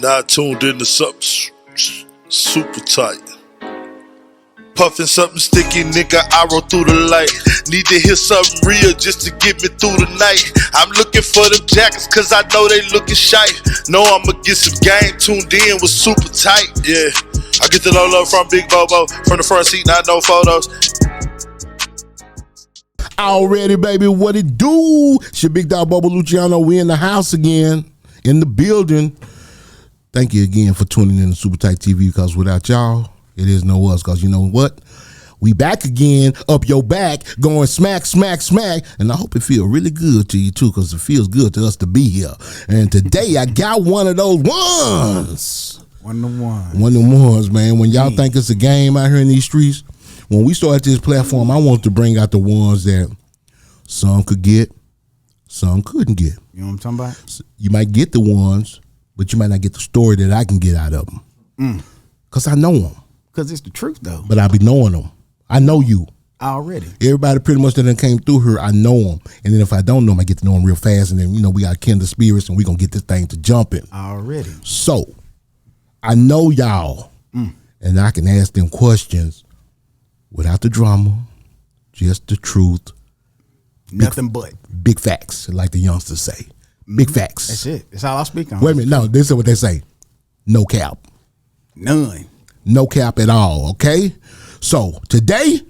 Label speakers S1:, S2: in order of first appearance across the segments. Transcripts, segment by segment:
S1: Now I tuned into something super tight. Puffin' something sticky, nigga, I roll through the light. Need to hear something real just to get me through the night. I'm looking for them jackets cause I know they looking shite. Know I'ma get some game, tuned in with super tight, yeah. I get the low love from Big Bobo, from the front seat, not no photos.
S2: Already, baby, what it do? It's your big dog Bobo Luciano. We in the house again, in the building. Thank you again for tuning in to Super Tight TV, because without y'all, it is no us. Because you know what? We back again, up your back, going smack, smack, smack. And I hope it feels really good to you too, because it feels good to us to be here. And today I got one of those ones.
S3: One of
S2: them ones, man. When y'all think it's a game out here in these streets, when we started this platform, I want to bring out the ones that some could get, some couldn't get.
S3: You know what I'm talking about?
S2: You might get the ones, but you might not get the story that I can get out of them. Because I know them.
S3: Because it's the truth, though.
S2: But I be knowing them. I know you.
S3: Already.
S2: Everybody pretty much that done came through here, I know them. And then if I don't know them, I get to know them real fast. And then, you know, we got kindred spirits and we going to get this thing to jumping.
S3: Already.
S2: So, I know y'all. And I can ask them questions without the drama, just the truth.
S3: Nothing but.
S2: Big facts, like the youngsters say. Big facts.
S3: That's it. That's all I speak on.
S2: Wait a minute. No, this is what they say. No cap.
S3: None.
S2: No cap at all, okay? So, today,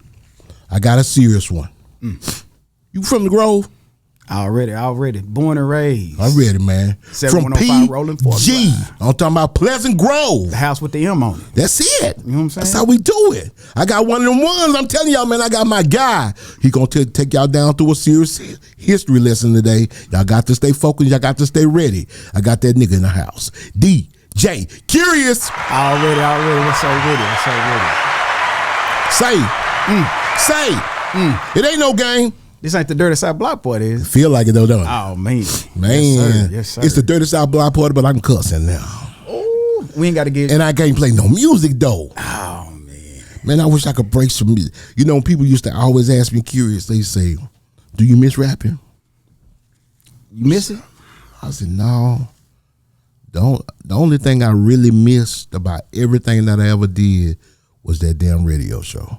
S2: I got a serious one. You from the Grove?
S3: Already. Born and raised.
S2: I'm ready, man. From
S3: Rolling Fork
S2: PG. I'm talking about Pleasant Grove.
S3: The house with the M on it.
S2: That's it.
S3: You know what I'm saying?
S2: That's how we do it. I got one of them ones. I'm telling y'all, man, I got my guy. He gonna take y'all down through a serious history lesson today. Y'all got to stay focused. Y'all got to stay ready. I got that nigga in the house. DJ Curious.
S3: Already. What's so ready?
S2: Say. It ain't no game.
S3: This ain't the Dirty South Block Party, is it?
S2: Feel like it though, don't it?
S3: Oh, man.
S2: Man.
S3: Yes, sir.
S2: It's the Dirty South Block Party, but I'm cussing now.
S3: Ooh, we ain't got to get...
S2: And I can't play no music, though.
S3: Oh, man.
S2: Man, I wish I could break some music. You know, people used to always ask me curious. They say, do you miss rapping?
S3: You miss it?
S2: I said, no. The only thing I really missed about everything that I ever did was that damn radio show.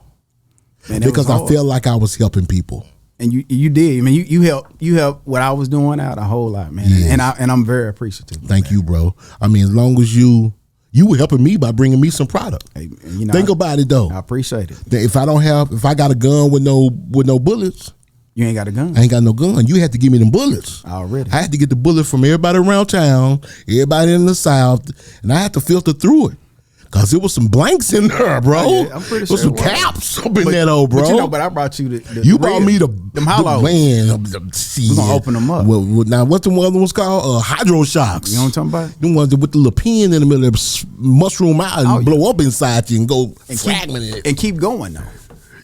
S2: Man, because I felt like I was helping people.
S3: And you did. I mean, you helped what I was doing out a whole lot, man. Yes. And I'm very appreciative.
S2: Thank you, bro. I mean, as long as you were helping me by bringing me some product. Hey, you know, think about it though.
S3: I appreciate it.
S2: If I got a gun with no bullets,
S3: you ain't got a gun.
S2: I ain't got no gun. You had to give me them bullets.
S3: Already.
S2: I had to get the bullets from everybody around town, everybody in the South, and I had to filter through it. Cause there was some blanks in there, bro.
S3: Oh, yeah, I'm pretty sure.
S2: There was some caps up in that old, bro.
S3: But you know, but I brought you the
S2: you brought me them
S3: hollows.
S2: Man,
S3: we're gonna open them up.
S2: Well, now, what's the other one's called? Hydro shocks.
S3: You know what I'm talking about?
S2: The ones with the little pin in the middle, that mushroom out and blow up inside you and go fragment it.
S3: And keep going, though.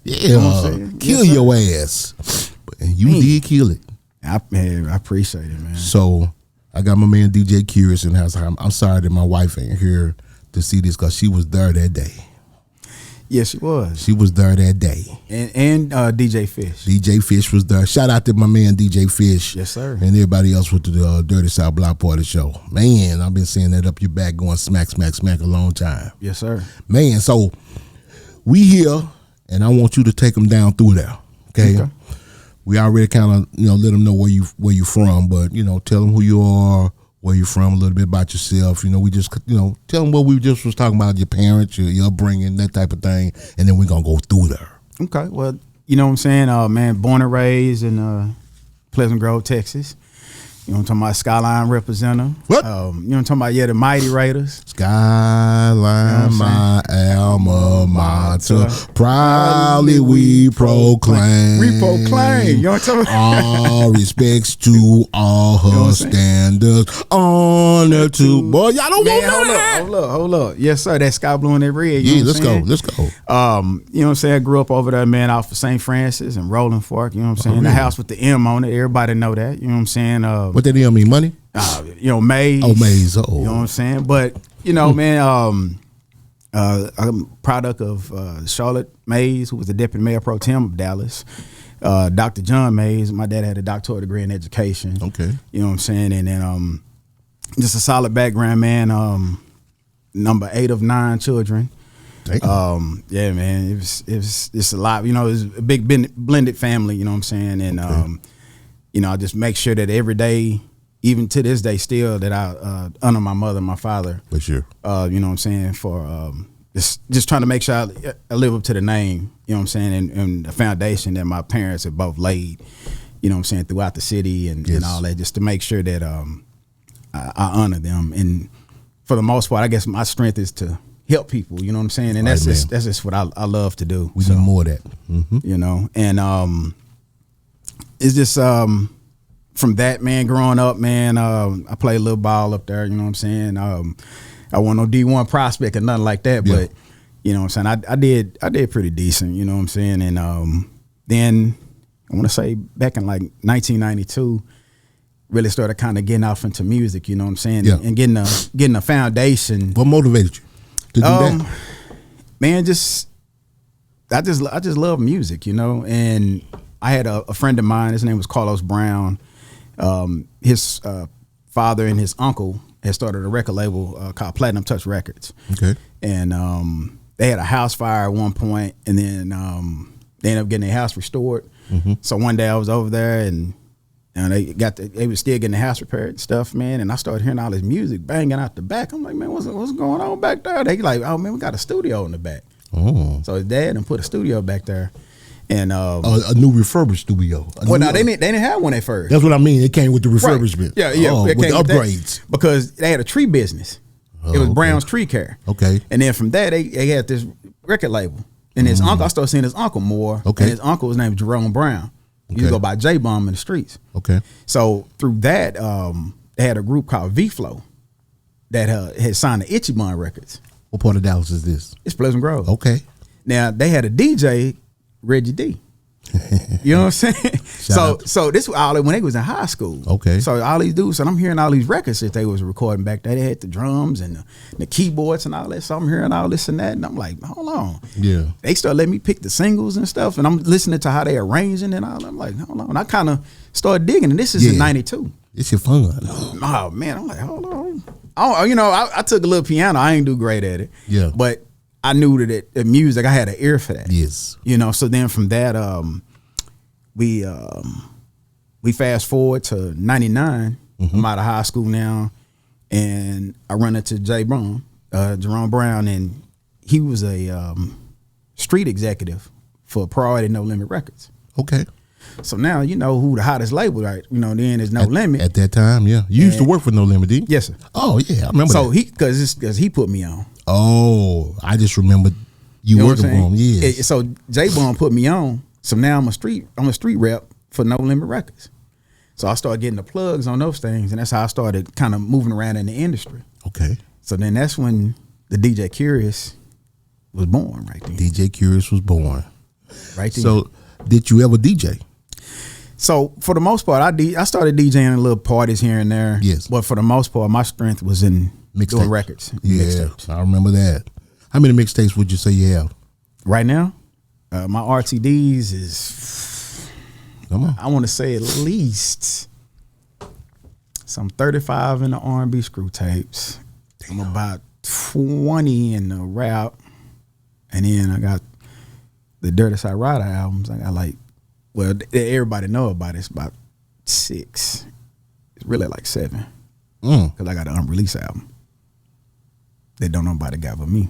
S2: Yeah, you know what I'm saying? Kill your ass. And you did kill it.
S3: I appreciate it, man.
S2: So, I got my man DJ Curious in the house. I'm sorry that my wife ain't here to see this, because she was there that day.
S3: Yes, she was.
S2: She was there that day.
S3: And DJ Fish.
S2: DJ Fish was there. Shout out to my man DJ Fish.
S3: Yes, sir.
S2: And everybody else with the Dirty South Block Party show. Man, I've been seeing that up your back going smack, smack, smack a long time.
S3: Yes, sir.
S2: Man, so we here, and I want you to take them down through there. Okay. We already kind of, let them know where you from, but, tell them who you are, where you from, a little bit about yourself. We just, tell them what we just was talking about, your parents, your upbringing, that type of thing, and then we're going to go through there.
S3: Okay, well, you know what I'm saying? Man, born and raised in Pleasant Grove, Texas. You know what I'm talking about? Skyline representative.
S2: What?
S3: You know what I'm talking about? Yeah, the Mighty Raiders.
S2: Skyline, my alma mater. Proudly we proclaim.
S3: We proclaim. You know what I'm talking about?
S2: All respects to all her standards. Honor to. Boy, y'all don't want that.
S3: Hold up. Yes, sir. That sky blue and that red. You know
S2: let's go. Let's go.
S3: You know what I'm saying? I grew up over there, man, off of St. Francis and Rolling Fork. You know what I'm saying?
S2: Really?
S3: The house with the M on it. Everybody know that. You know what I'm saying?
S2: What that M mean? Money?
S3: Maize.
S2: Oh, maize.
S3: You know what I'm saying? But, man, I'm a product of Charlotte Mays, who was the deputy mayor pro tem of Dallas. Dr. John Mays. My dad had a doctoral degree in education.
S2: Okay.
S3: You know what I'm saying? And then just a solid background, man. Number 8 of 9 children. Yeah, man, it's a lot. You know, it's a big blended family. You know what I'm saying? And you know, I just make sure that every day, even to this day, still that I honor my mother, and my father.
S2: For sure.
S3: You know what I'm saying? For just trying to make sure I live up to the name. You know what I'm saying? And the foundation that my parents have both laid. You know what I'm saying, throughout the city and all that, just to make sure that I honor them. And for the most part, I guess my strength is to help people. You know what I'm saying? And that's just what I love to do.
S2: We need more of that. Mm-hmm.
S3: You know, and it's just from that, man, growing up, man, I played a little ball up there. You know what I'm saying? I wasn't no D1 prospect or nothing like that, but you know what I'm saying, I did pretty decent. You know what I'm saying? And then I want to say back in like 1992, really started kind of getting off into music, you know what I'm saying?
S2: Yeah.
S3: And getting a foundation.
S2: What motivated you to do that?
S3: Man, I just love music, you know? And I had a friend of mine, his name was Carlos Brown. His father and his uncle had started a record label called Platinum Touch Records. Okay. And they had a house fire at one point, and then they ended up getting their house restored. Mm-hmm. So one day I was over there, and they was still getting the house repaired and stuff, man. And I started hearing all this music banging out the back. I'm like, man, what's going on back there? They like, oh man, we got a studio in the back. Oh. So his dad done put a studio back there, and
S2: a new refurbished studio.
S3: No, they didn't have one at first.
S2: That's what I mean. It came with the refurbishment.
S3: Right. Yeah,
S2: with the upgrades.
S3: Because they had a tree business. It was Brown's Tree Care. Okay. And then from there, they had this record label. And his uncle, I started seeing his uncle more. Okay. And his uncle was named Jerome Brown. He used to go by J-Bomb in the streets. Okay. So through that, they had a group called V-Flow that had signed to Itchy Bun Records.
S2: What part of Dallas is this?
S3: It's Pleasant Grove.
S2: Okay.
S3: Now, they had a DJ, Reggie D. You know what I'm saying? So this was all when they was in high school. Okay. So all these dudes, and I'm hearing all these records that they was recording back there. They had the drums and the keyboards and all that. So I'm hearing all this and that, and I'm like, hold on. Yeah. They started letting me pick the singles and stuff, and I'm listening to how they arranging and all. I'm like, hold on. And I kind of started digging, and this is in '92.
S2: It's your fun.
S3: Oh man, I'm like, hold on. I took a little piano. I ain't do great at it. Yeah. But I knew that the music, I had an ear for that. Yes. You know, so then from that, we fast forward to 99. Mm-hmm. I'm out of high school now, and I run into Jerome Brown, and he was a street executive for Priority No Limit Records. Okay. So now you know who the hottest label, right? You know, then is No Limit. At
S2: that time, yeah. You used to work for No Limit, didn't you?
S3: Yes, sir.
S2: Oh, yeah, I remember
S3: so that. Because he put me on.
S2: Oh, I just remember you working for him. Yeah.
S3: So J-Bone put me on. So now I'm a street rep for No Limit Records. So I started getting the plugs on those things, and that's how I started kind of moving around in the industry. Okay. So then that's when the DJ Curious was born, right there.
S2: DJ Curious was born.
S3: Right there.
S2: So did you ever DJ?
S3: So for the most part, I started DJing in little parties here and there. Yes. But for the most part, my strength was in doing records.
S2: Yeah, mixtapes. I remember that. How many mixtapes would you say you have?
S3: Right now? My RTDs is, I want to say at least some 35 in the R&B screw tapes. I'm about 20 in the rap. And then I got the Dirty Side Rider albums. I got everybody know about it. It's about 6. It's really like 7. Because I got an unreleased album that don't nobody got but me.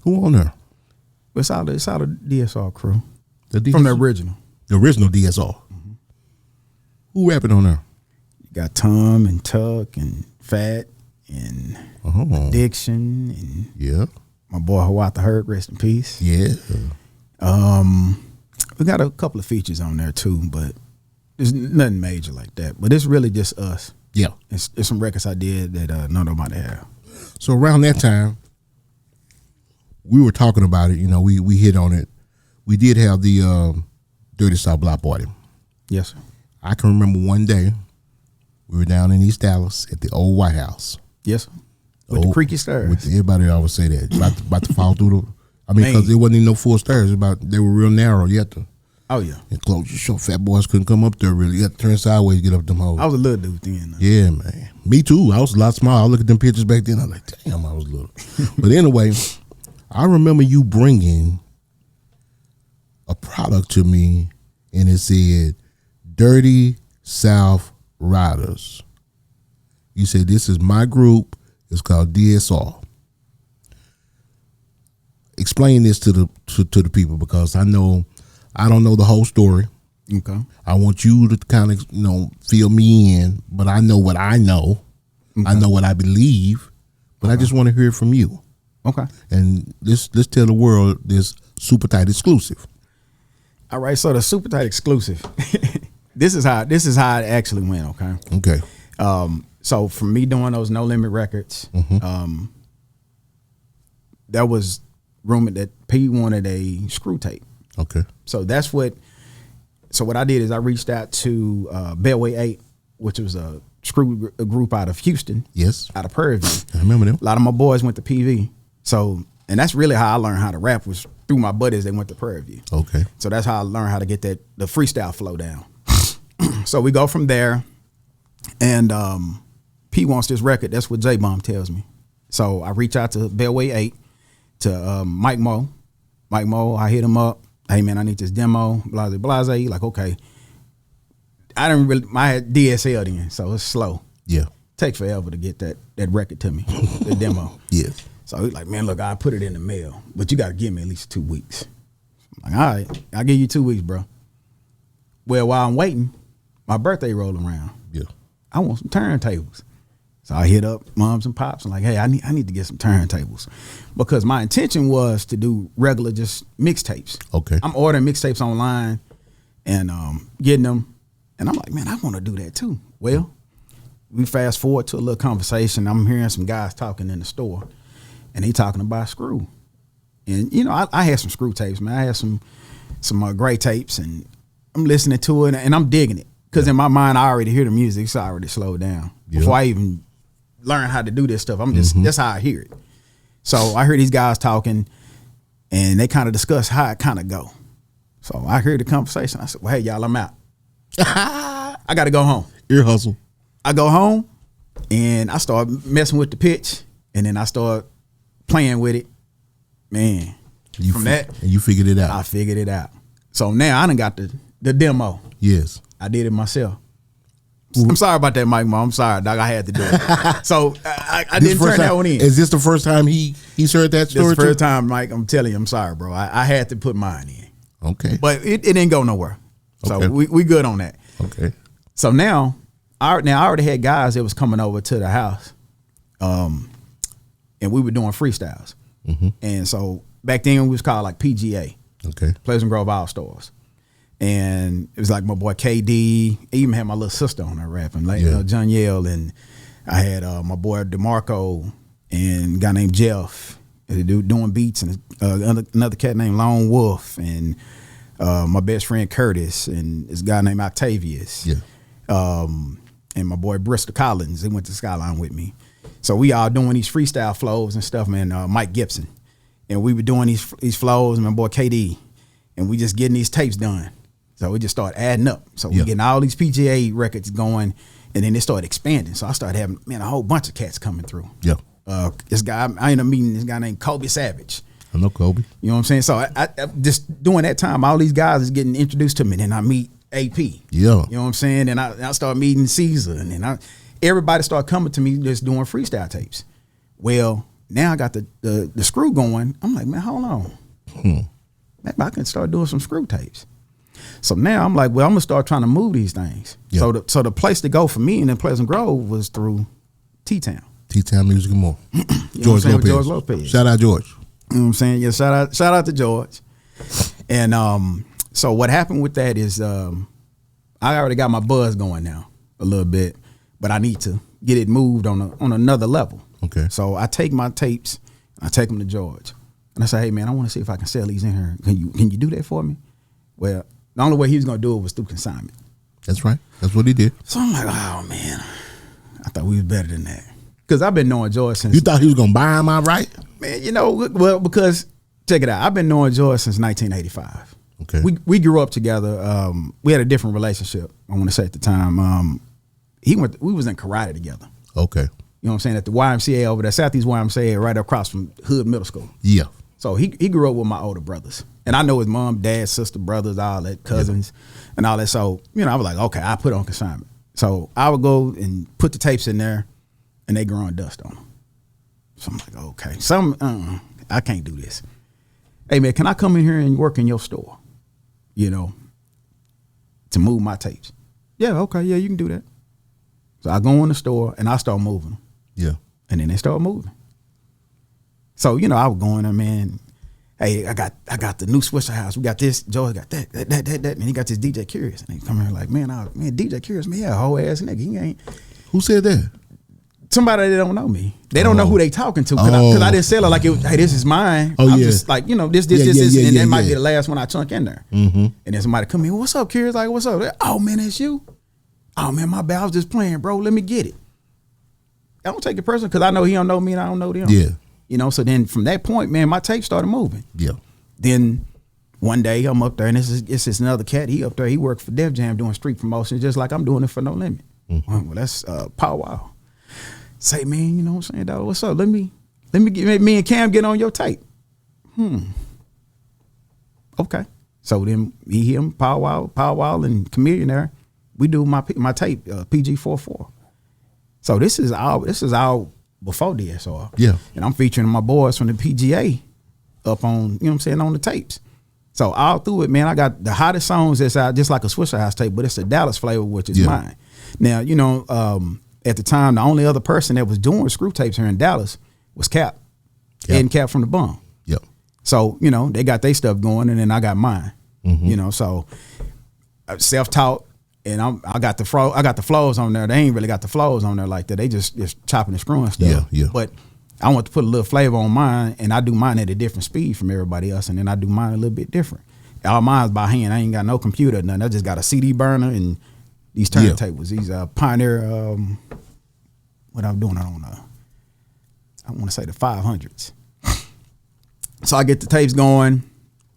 S2: Who on there?
S3: It's all the DSR crew. From the original.
S2: The original DSR. Mm-hmm. Who rapping on there?
S3: You got Tom and Tuck and Fat and Addiction and my boy Hawat the Hurt, rest in peace. Yeah. We got a couple of features on there too, but there's nothing major like that. But it's really just us. Yeah. It's some records I did that nobody have.
S2: So around that time, we were talking about it, you know, we hit on it. We did have the Dirty South Block Party.
S3: Yes, sir.
S2: I can remember one day we were down in East Dallas at the old White House.
S3: Yes, sir. With the creaky stairs.
S2: Everybody always say that. About to fall through because there wasn't even no full stairs. They were real narrow. You had to and close your show. Fat boys couldn't come up there really. You had to turn sideways to get up them holes.
S3: I was a little dude then.
S2: Yeah, man. Me too. I was a lot smaller. I look at them pictures back then. I'm like, damn, I was little. But anyway, I remember you bringing a product to me, and it said Dirty South Riders. You said, this is my group. It's called DSR. Explain this to the people, because I don't know the whole story.
S3: Okay.
S2: I want you to kind of, fill me in, but I know what I know. Okay. I know what I believe, but I just want to hear it from you.
S3: Okay.
S2: And let's tell the world this super tight exclusive.
S3: All right. So the super tight exclusive. This is how it actually went. Okay.
S2: Okay.
S3: So from me doing those No Limit records, there was rumored that P wanted a screw tape.
S2: Okay.
S3: So what I did is I reached out to Beltway 8, which was a group out of Houston.
S2: Yes.
S3: Out of Prairie View.
S2: I remember them.
S3: A lot of my boys went to PV. So, and that's really how I learned how to rap, was through my buddies that went to Prairie View.
S2: Okay.
S3: So that's how I learned how to get the freestyle flow down. So we go from there, and P wants this record. That's what J-Bomb tells me. So I reach out to Beltway 8, to Mike Mo. Mike Mo, I hit him up. Hey man, I need this demo. Blase, blase. Like, okay. I had DSL then, so it's slow.
S2: Yeah.
S3: Takes forever to get that record to me, the demo.
S2: Yes.
S3: So he's like, man, look, I put it in the mail, but you got to give me at least 2 weeks. I'm like, all right, I'll give you 2 weeks, bro. Well, while I'm waiting, my birthday rolling around.
S2: Yeah.
S3: I want some turntables. So I hit up moms and pops and like, hey, I need to get some turntables, because my intention was to do regular just mixtapes.
S2: Okay.
S3: I'm ordering mixtapes online and getting them, and I'm like, man, I want to do that too. Well, we fast forward to a little conversation. I'm hearing some guys talking in the store, and they talking about screw. And I had some screw tapes, man. I had some gray tapes, and I'm listening to it, and I'm digging it, because in my mind I already hear the music, so I already slowed down before I even learn how to do this stuff. I'm just that's how I hear it. So I hear these guys talking, and they kind of discuss how it kind of go. So I heard the conversation. I said, well, hey y'all, I'm out. I got to go home.
S2: Ear hustle.
S3: I go home, and I start messing with the pitch, and then I start playing with it. Man,
S2: you figured it out.
S3: I figured it out. So now I done got the demo.
S2: Yes.
S3: I did it myself. I'm sorry about that, Mike Mo. I'm sorry, dog. I had to do it. So I didn't turn that one in.
S2: Is this the first time he's heard that story?
S3: This is the first time, Mike. I'm telling you, I'm sorry, bro. I had to put mine in.
S2: Okay.
S3: But it didn't go nowhere. So
S2: okay.
S3: we good on that.
S2: Okay.
S3: So now I already had guys that was coming over to the house, and we were doing freestyles. And so back then we was called like PGA.
S2: Okay.
S3: Pleasant Grove All Stars. And it was like my boy KD. I even had my little sister on there rapping, like John Yale, and I had my boy DeMarco and a guy named Jeff doing beats, and another cat named Lone Wolf, and my best friend Curtis, and this guy named Octavius. Yeah. And my boy Bristol Collins. They went to Skyline with me. So we all doing these freestyle flows and stuff, man. Mike Gibson. And we were doing these flows, and my boy KD. And we just getting these tapes done. So we just started adding up. So we getting all these PGA records going, and then it started expanding. So I started having, man, a whole bunch of cats coming through. Yeah. This guy, I ended up meeting this guy named Kobe Savage.
S2: I know Kobe.
S3: You know what I'm saying? So I just during that time, all these guys is getting introduced to me. Then I meet AP. Yeah. You know what I'm saying? And I start meeting Caesar, and then everybody started coming to me just doing freestyle tapes. Well, now I got the screw going. I'm like, man, hold on. Maybe I can start doing some screw tapes. So now I'm like, well, I'm gonna start trying to move these things. Yeah. So the place to go for me in Pleasant Grove was through T-Town.
S2: T-Town Music and More.
S3: George Lopez.
S2: Shout out George.
S3: You know what I'm saying? Yeah, shout out to George. And so what happened with that is I already got my buzz going now a little bit, but I need to get it moved on another level. Okay. So I take my tapes, I take them to George, and I say, hey man, I want to see if I can sell these in here. Can you do that for me? Well, the only way he was gonna do it was through consignment.
S2: That's right. That's what he did.
S3: So I'm like, oh man, I thought we was better than that. Because I've been knowing George since.
S2: You thought he was gonna buy him outright?
S3: Man, well, because check it out. I've been knowing George since 1985. Okay. We grew up together. We had a different relationship, I want to say at the time. We was in karate together.
S2: Okay.
S3: You know what I'm saying? At the YMCA over there, Southeast YMCA, right across from Hood Middle School.
S2: Yeah.
S3: So he grew up with my older brothers. And I know his mom, dad, sister, brothers, all that, cousins, and all that. So, I was like, okay, I put it on consignment. So I would go and put the tapes in there, and they growing dust on them. So I'm like, okay, I can't do this. Hey, man, can I come in here and work in your store, to move my tapes? Yeah, okay, yeah, you can do that. So I go in the store, and I start moving them.
S2: Yeah.
S3: And then they start moving. So, I was going there, man. Hey, I got the new Swisher House. We got this. Joey got that, and he got this DJ Curious. And he come here like, man, DJ Curious, man, yeah, whole ass nigga. He ain't.
S2: Who said that?
S3: Somebody that don't know me. They don't know who they talking to because I didn't sell it like it was, hey, this is mine. I'm just like, this, and that might be the last one I chunk in there. Mm-hmm. And then somebody come in, what's up, Curious? Like, what's up? Oh man, it's you. Oh man, my bad. I was just playing, bro. Let me get it. I don't take it personal because I know he don't know me and I don't know them.
S2: Yeah.
S3: So then from that point, man, my tape started moving.
S2: Yeah.
S3: Then one day I'm up there and it's this another cat. He up there. He worked for Def Jam doing street promotions just like I'm doing it for No Limit. Mm-hmm. Well, that's Pow Wow. Say, man, you know what I'm saying, dog? What's up? Let me get me and Cam get on your tape. Okay. So then me, him, Pow Wow, and Chameleon there. We do my tape, PG-44. So this is all before DSR.
S2: Yeah.
S3: And I'm featuring my boys from the PGA up on, on the tapes. So all through it, man, I got the hottest songs that's out, just like a Swisher House tape, but it's a Dallas flavor, which is mine. Now, at the time, the only other person that was doing screw tapes here in Dallas was Cap. And Cap from the Bum.
S2: Yep.
S3: So, they got their stuff going, and then I got mine. Mm-hmm. So self-taught. And I got the flows on there. They ain't really got the flows on there like that. They just chopping and screwing stuff.
S2: Yeah, yeah.
S3: But I want to put a little flavor on mine, and I do mine at a different speed from everybody else, and then I do mine a little bit different. All mine's by hand. I ain't got no computer or nothing. I just got a CD burner and these turntables. These Pioneer. What I'm doing on I want to say the 500s. So I get the tapes going.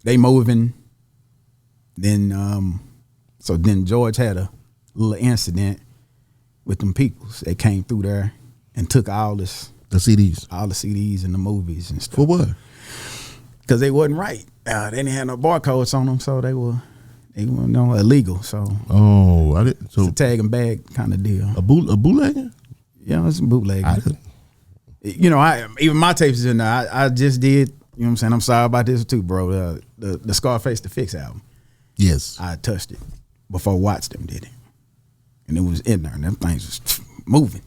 S3: They moving. Then. So then George had a little incident with them peoples. They came through there and took all the CDs and the movies and stuff.
S2: For what?
S3: Because they wasn't right. They didn't have no barcodes on them, so they were illegal. So
S2: I didn't. So
S3: it's a tag and bag kind of deal.
S2: A bootlegger?
S3: Yeah, it's a bootlegger. Even my tapes is in there. I just did. You know what I'm saying? I'm sorry about this too, bro. The Scarface the Fix album.
S2: Yes,
S3: I touched it before Watts them did it, and it was in there, and them things was moving.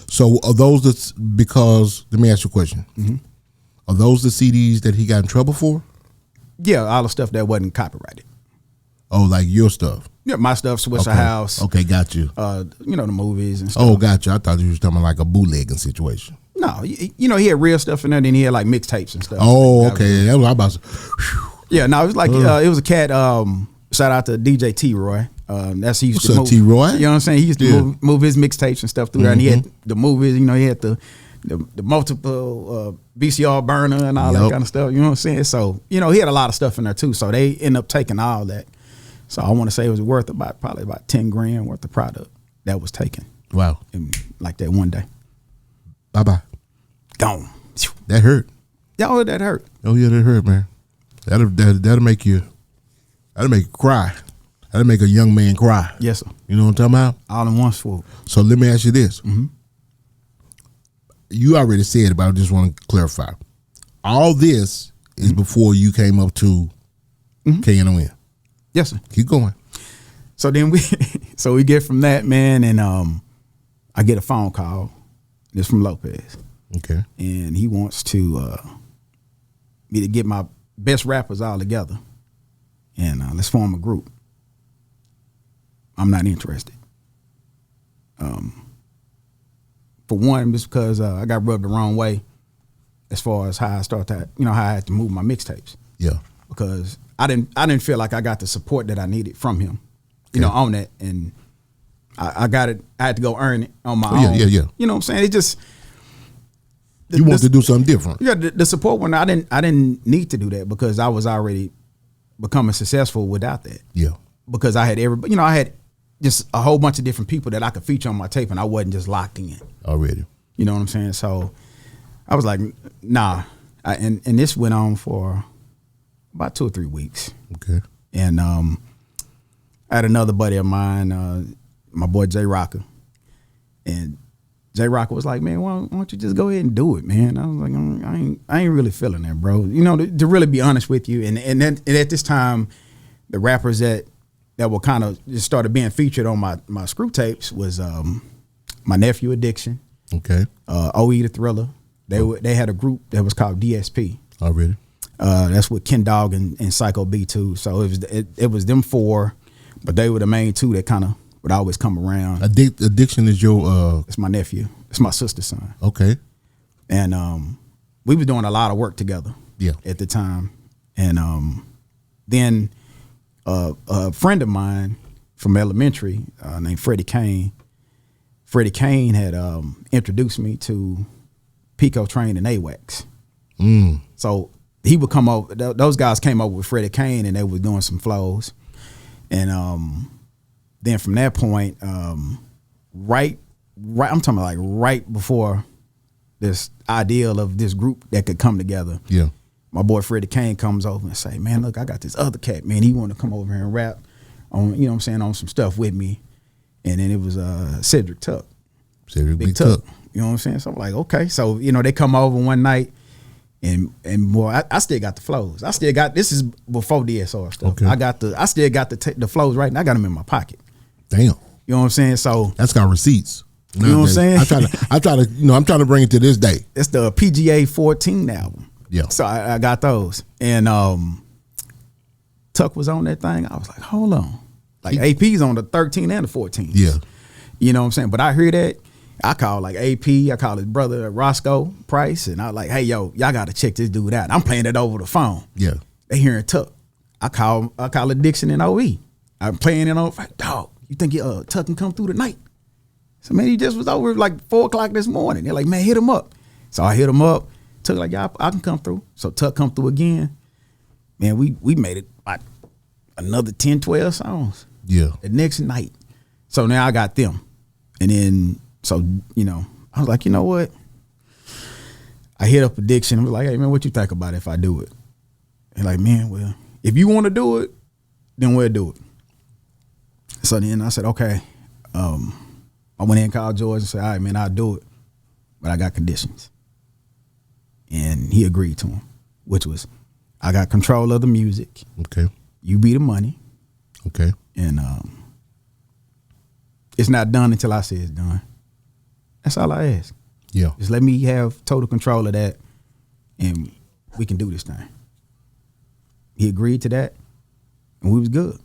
S2: So are those because let me ask you a question. Mm-hmm. Are those the CDs that he got in trouble for?
S3: Yeah, all the stuff that wasn't copyrighted.
S2: Oh, like your stuff?
S3: Yeah, my stuff, Swisher House.
S2: Okay, got you.
S3: The movies and stuff.
S2: Oh, got you. I thought you was talking like a bootlegging situation.
S3: No, he had real stuff in there, then he had like mixtapes and stuff.
S2: Oh, okay. That was about to.
S3: Yeah, no, it was like it was a cat. Shout out to DJ T-Roy. That's he used
S2: What's
S3: to
S2: up, T-Roy?
S3: You know what I'm saying? He used to move his mixtapes and stuff through there, and he had the movies. He had the multiple VCR burner and all that kind of stuff. You know what I'm saying? So he had a lot of stuff in there too. So they end up taking all that. So I want to say it was worth probably about 10 grand worth of product that was taken.
S2: Wow!
S3: Like that one day.
S2: Bye.
S3: Gone.
S2: That hurt.
S3: Yo, that hurt.
S2: Oh yeah, that hurt, man. That'll make you cry. That'll make a young man cry.
S3: Yes, sir.
S2: You know what I'm talking about?
S3: All in one swoop.
S2: So let me ask you this.
S3: Mm-hmm.
S2: You already said it, but I just want to clarify. All this is before you came up to KNON.
S3: Yes, sir.
S2: Keep going.
S3: So then we get from that, man, and I get a phone call. It's from Lopez.
S2: Okay.
S3: And he wants to me to get my best rappers all together and let's form a group. I'm not interested. For one, just because I got rubbed the wrong way as far as how I started to, how I had to move my mixtapes.
S2: Yeah.
S3: Because I didn't feel like I got the support that I needed from him, on that. And I got it. I had to go earn it on my own.
S2: Yeah.
S3: You know what I'm saying? It just,
S2: you want to do something different.
S3: Yeah, the support one, I didn't need to do that because I was already becoming successful without that.
S2: Yeah.
S3: Because I had everybody, I had just a whole bunch of different people that I could feature on my tape, and I wasn't just locked in
S2: already.
S3: You know what I'm saying? So I was like, nah. And this went on for about 2 or 3 weeks.
S2: Okay.
S3: And I had another buddy of mine, my boy Jaye Rocker, and Jaye Rocker was like, man, why don't you just go ahead and do it, man? I was like, I ain't really feeling that, bro. You know, to really be honest with you. And then and at this time, the rappers that were kind of just started being featured on my screw tapes was my nephew Addiction.
S2: Okay.
S3: OE the Thriller. They had a group that was called DSP.
S2: Already.
S3: That's with Ken Dog and Psycho B2. So it was them 4, but they were the main 2 that kind of would always come around.
S2: Addiction is your
S3: It's my nephew. It's my sister's son.
S2: Okay.
S3: And we were doing a lot of work together.
S2: Yeah.
S3: At the time. And then a friend of mine from elementary named Freddie Kane. Freddie Kane had introduced me to Pico Train and AWACS. So he would come over. Those guys came over with Freddie Kane, and they were doing some flows. And then from that point, right, I'm talking about like right before this ideal of this group that could come together.
S2: Yeah.
S3: My boy Freddie Kane comes over and say, man, look, I got this other cat, man. He want to come over here and rap on, you know what I'm saying, on some stuff with me. And then it was Cedric Tuck.
S2: Cedric Big Tuck.
S3: You know what I'm saying? So I'm like, okay. So, you know, they come over one night and boy, I still got the flows. I still got, this is before DSR stuff.
S2: Okay.
S3: I still got the flows right, and I got them in my pocket.
S2: Damn.
S3: You know what I'm saying? So
S2: that's got receipts.
S3: You know what I'm saying?
S2: I'm trying to bring it to this day.
S3: It's the PGA 14 album.
S2: Yeah.
S3: So I got those. And Tuck was on that thing. I was like, hold on. Like AP's on the 13 and the 14.
S2: Yeah.
S3: You know what I'm saying? But I hear that. I call like AP. I call his brother Roscoe Price. And I was like, hey, yo, y'all got to check this dude out. I'm playing it over the phone.
S2: Yeah.
S3: They hearing Tuck. I call Addiction and OE. I'm playing it on, dog, you think Tuck can come through tonight? So, man, he just was over like 4 o'clock this morning. They're like, man, hit him up. So I hit him up. Tuck like, yeah, I can come through. So Tuck come through again. Man, we made it like another 10, 12 songs.
S2: Yeah.
S3: The next night. So now I got them. And then, so, you know, I was like, you know what? I hit up Addiction. I was like, hey, man, what you think about it if I do it? And like, man, well, if you want to do it, then we'll do it. So then I said, okay. I went in and called George and said, all right, man, I'll do it. But I got conditions. And he agreed to them, which was, I got control of the music.
S2: Okay.
S3: You be the money.
S2: Okay.
S3: And it's not done until I say it's done. That's all I ask.
S2: Yeah.
S3: Just let me have total control of that, and we can do this thing. He agreed to that, and we was good.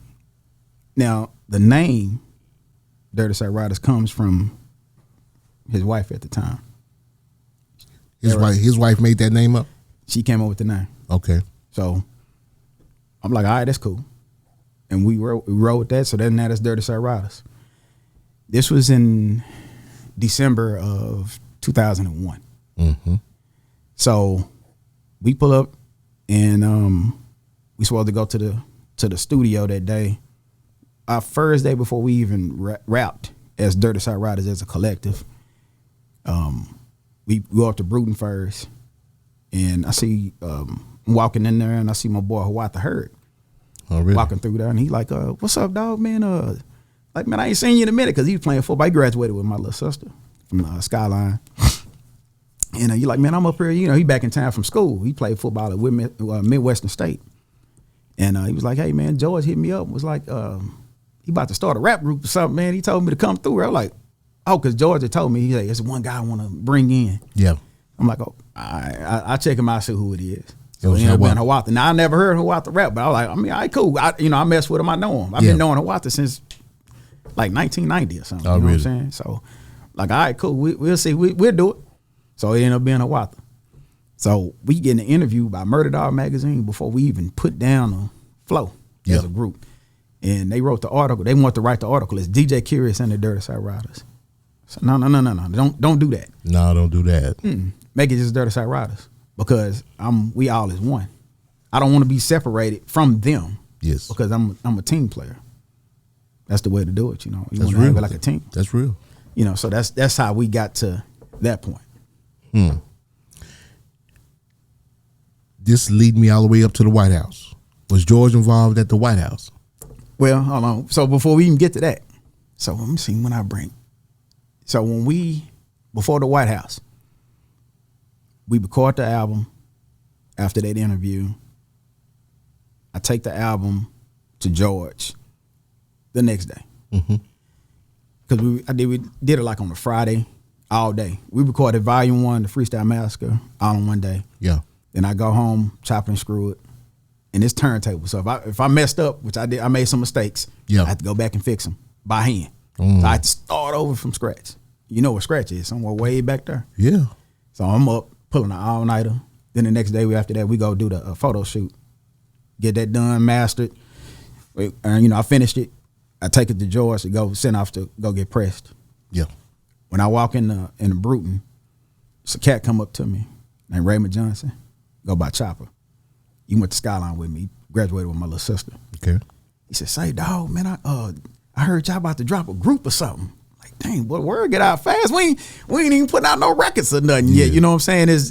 S3: Now, the name Dirty Side Riders comes from his wife at the time.
S2: His wife made that name up?
S3: She came up with the name.
S2: Okay.
S3: So I'm like, all right, that's cool. And we wrote with that, so then that is Dirty Side Riders. This was in December of 2001.
S2: Mm-hmm.
S3: So we pull up, and we supposed to go to the studio that day. Our first day before we even rapped as Dirty Side Riders as a collective. We go up to Bruton first, and I see I'm walking in there, and I see my boy Hawat the Herd walking through there, and he like, "What's up, dog, man? Like, man, I ain't seen you in a minute," because he was playing football. He graduated with my little sister from Skyline, and he like, "Man, I'm up here." You know, he back in town from school. He played football at Midwestern State, and he was like, "Hey, man, George hit me up. Was like, he about to start a rap group or something, man. He told me to come through." I was like, oh, because George had told me, he's like, there's one guy I want to bring in.
S2: Yeah.
S3: I'm like, oh, I check him out, see who it is. So it ended up being Hawatha. Now, I never heard Hawatha rap, but I was like, I mean, all right, cool. I mess with him. I know him. I've been knowing Hawatha since like 1990 or something. You know what I'm saying? So, like, all right, cool. We'll see. We'll do it. So it ended up being Hawatha. So we get an interview by Murder Dog Magazine before we even put down a flow as a group. And they wrote the article. They want to write the article. It's DJ Curious and the Dirty Side Riders. So no. Don't do that.
S2: No, don't do that.
S3: Make it just Dirty Side Riders, because we all is one. I don't want to be separated from them.
S2: Yes.
S3: Because I'm a team player. that's the way to do it. You want to have it like a team.
S2: That's real.
S3: So that's how we got to that point.
S2: This lead me all the way up to the White House. Was George involved at the White House?
S3: Well, hold on. So before we even get to that, so let me see when I bring. So before the White House, we record the album. After that interview, I take the album to George the next day. Because we did it like on a Friday, all day. We recorded Volume 1, the Freestyle Massacre, all in one day.
S2: Yeah.
S3: Then I go home, chop and screw it. And it's turntable. So if I messed up, which I did, I made some mistakes.
S2: Yeah.
S3: I had to go back and fix them by hand. So I had to start over from scratch. You know where scratch is, somewhere way back there.
S2: Yeah.
S3: So I'm up, pulling an all-nighter. Then the next day, after that, we go do the photo shoot. Get that done, mastered. I finished it. I take it to George to go send off to go get pressed.
S2: Yeah.
S3: When I walk in the Bruton, it's a cat come up to me named Raymond Johnson. Go by Chopper. He went to Skyline with me. He graduated with my little sister.
S2: Okay.
S3: He said, "Say, dog, man, I heard y'all about to drop a group or something." Like, dang, boy, word get out fast. We ain't even putting out no records or nothing yet. You know what I'm saying? Is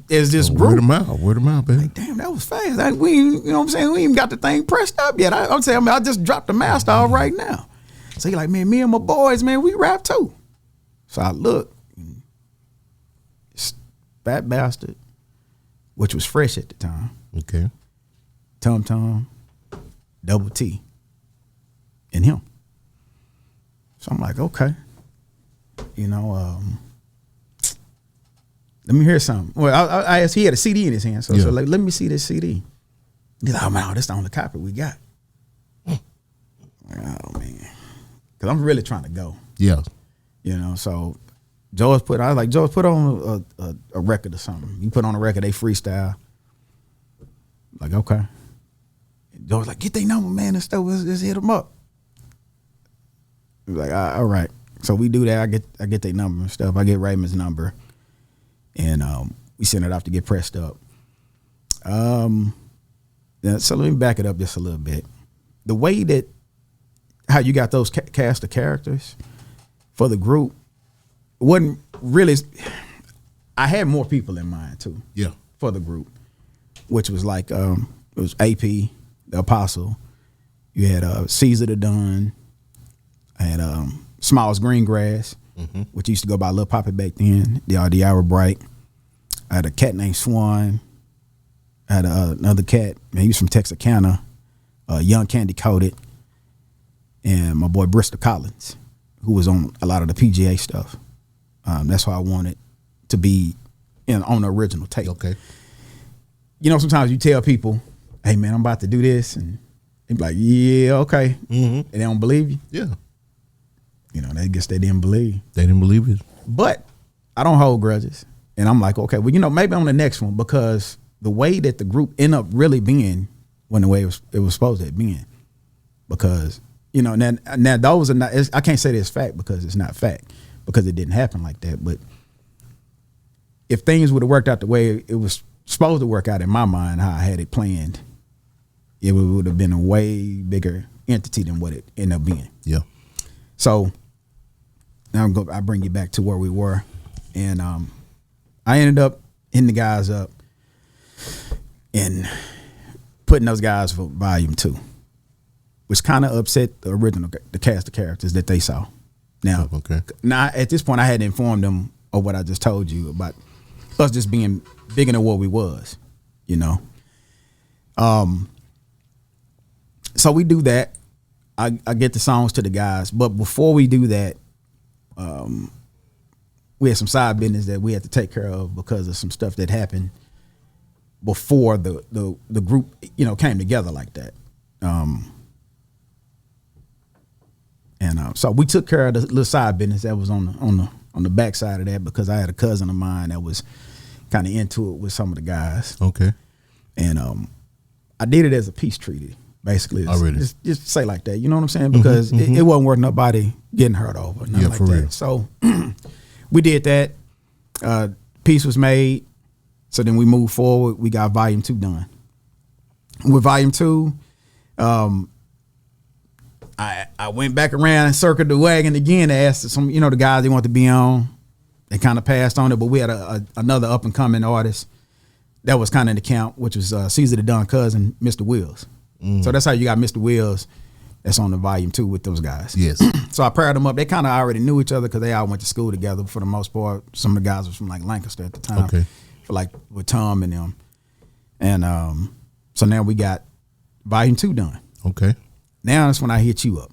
S3: this group?
S2: Word of mouth, baby.
S3: Like, damn, that was fast. You know what I'm saying? We ain't even got the thing pressed up yet. I'm saying, I just dropped the master off right now. So he like, man, me and my boys, man, we rap too. So I look, Fat Bastard, which was fresh at the time.
S2: Okay.
S3: Tum Tum, Double T, and him. So I'm like, okay, let me hear something. Well, I asked, he had a CD in his hand, so like, let me see this CD. He's like, oh man, that's the only copy we got. Like, oh man, because I'm really trying to go.
S2: Yeah.
S3: So George put on a record or something. You put on a record, they freestyle. Like, okay. George like, get their number, man, and stuff. Let's hit them up. He was like, all right. So we do that. I get their number and stuff. I get Raymond's number, and we send it off to get pressed up. So let me back it up just a little bit. The way that how you got those cast of characters for the group wasn't really. I had more people in mind too.
S2: Yeah.
S3: For the group, which was like it was AP, the Apostle. You had Caesar the Don. I had Smiles Greengrass, which used to go by Lil Poppy back then. The Hour Bright. I had a cat named Swan. I had another cat, man, he was from Texarkana, Young Candy Coated, and my boy Bristol Collins, who was on a lot of the PGA stuff. That's why I wanted to be on the original tape.
S2: Okay.
S3: Sometimes you tell people, hey man, I'm about to do this, and they be like, yeah, okay. And they don't believe you.
S2: Yeah.
S3: I guess they didn't believe.
S2: They didn't believe it.
S3: But I don't hold grudges. And I'm like, okay, well, maybe on the next one, because the way that the group ended up really being when the way it was supposed to have been. Because, now those are not, I can't say this fact because it's not fact, because it didn't happen like that. But if things would have worked out the way it was supposed to work out in my mind, how I had it planned, it would have been a way bigger entity than what it ended up being.
S2: Yeah.
S3: So now I bring you back to where we were, and I ended up hitting the guys up and putting those guys for Volume 2, which kind of upset the cast of characters that they saw. Now, now at this point, I had informed them of what I just told you about us just being bigger than what we was, So we do that. I get the songs to the guys, but before we do that, we had some side business that we had to take care of because of some stuff that happened before the group came together like that. So we took care of the little side business that was on the back side of that, because I had a cousin of mine that was kind of into it with some of the guys.
S2: Okay. And
S3: I did it as a peace treaty. Basically, just say like that. You know what I'm saying?
S2: Mm-hmm,
S3: Because it wasn't worth nobody getting hurt over. Nothing like
S2: for
S3: that.
S2: real.
S3: So we did that. Peace was made. So then we moved forward. We got Volume 2 done. With Volume 2, I went back around and circled the wagon again to ask some, the guys they want to be on. They kind of passed on it, but we had another up and coming artist that was kind of in the count, which was Caesar the Don cousin, Mr. Wills. So that's how you got Mr. Wills. That's on the volume 2 with those guys.
S2: Yes.
S3: So I paired them up. They kind of already knew each other because they all went to school together for the most part. Some of the guys was from like Lancaster at the time.
S2: Okay.
S3: For like with Tom and them. And so now we got volume 2 done.
S2: Okay.
S3: Now that's when I hit you up.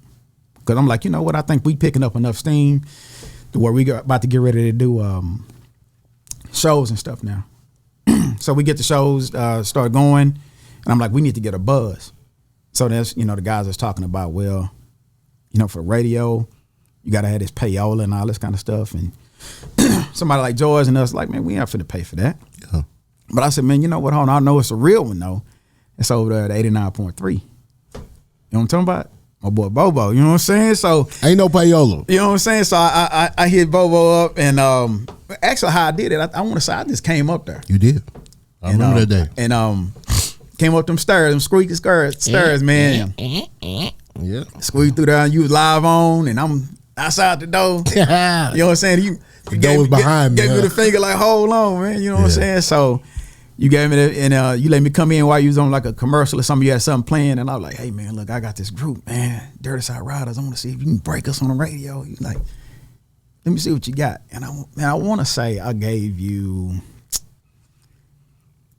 S3: Because I'm like, you know what? I think we picking up enough steam to where we about to get ready to do shows and stuff now. So we get the shows start going. And I'm like, we need to get a buzz. So that's, the guys that's talking about, well, for radio, you got to have this payola and all this kind of stuff. And somebody like George and us like, man, we ain't finna pay for that.
S2: Yeah.
S3: But I said, man, you know what? Hold on. I know it's a real one, though. It's over there at 89.3. You know what I'm talking about? My boy Bobo. You know what I'm saying? So
S2: ain't no payola.
S3: You know what I'm saying? So I hit Bobo up. And actually how I did it, I want to say I just came up there.
S2: You did. I remember that day.
S3: And came up them stairs, them squeaky stairs, man.
S2: Yeah.
S3: Squeaked through there, and you was live on, and I'm outside the door. You know what I'm saying?
S2: The door was behind me.
S3: Gave me the finger like, hold on, man. You know what I'm saying? So you gave me and you let me come in while you was on like a commercial or something. You had something playing, and I was like, hey, man, look, I got this group, man, Dirty Side Riders. I want to see if you can break us on the radio. You like, let me see what you got. And I want to say I gave you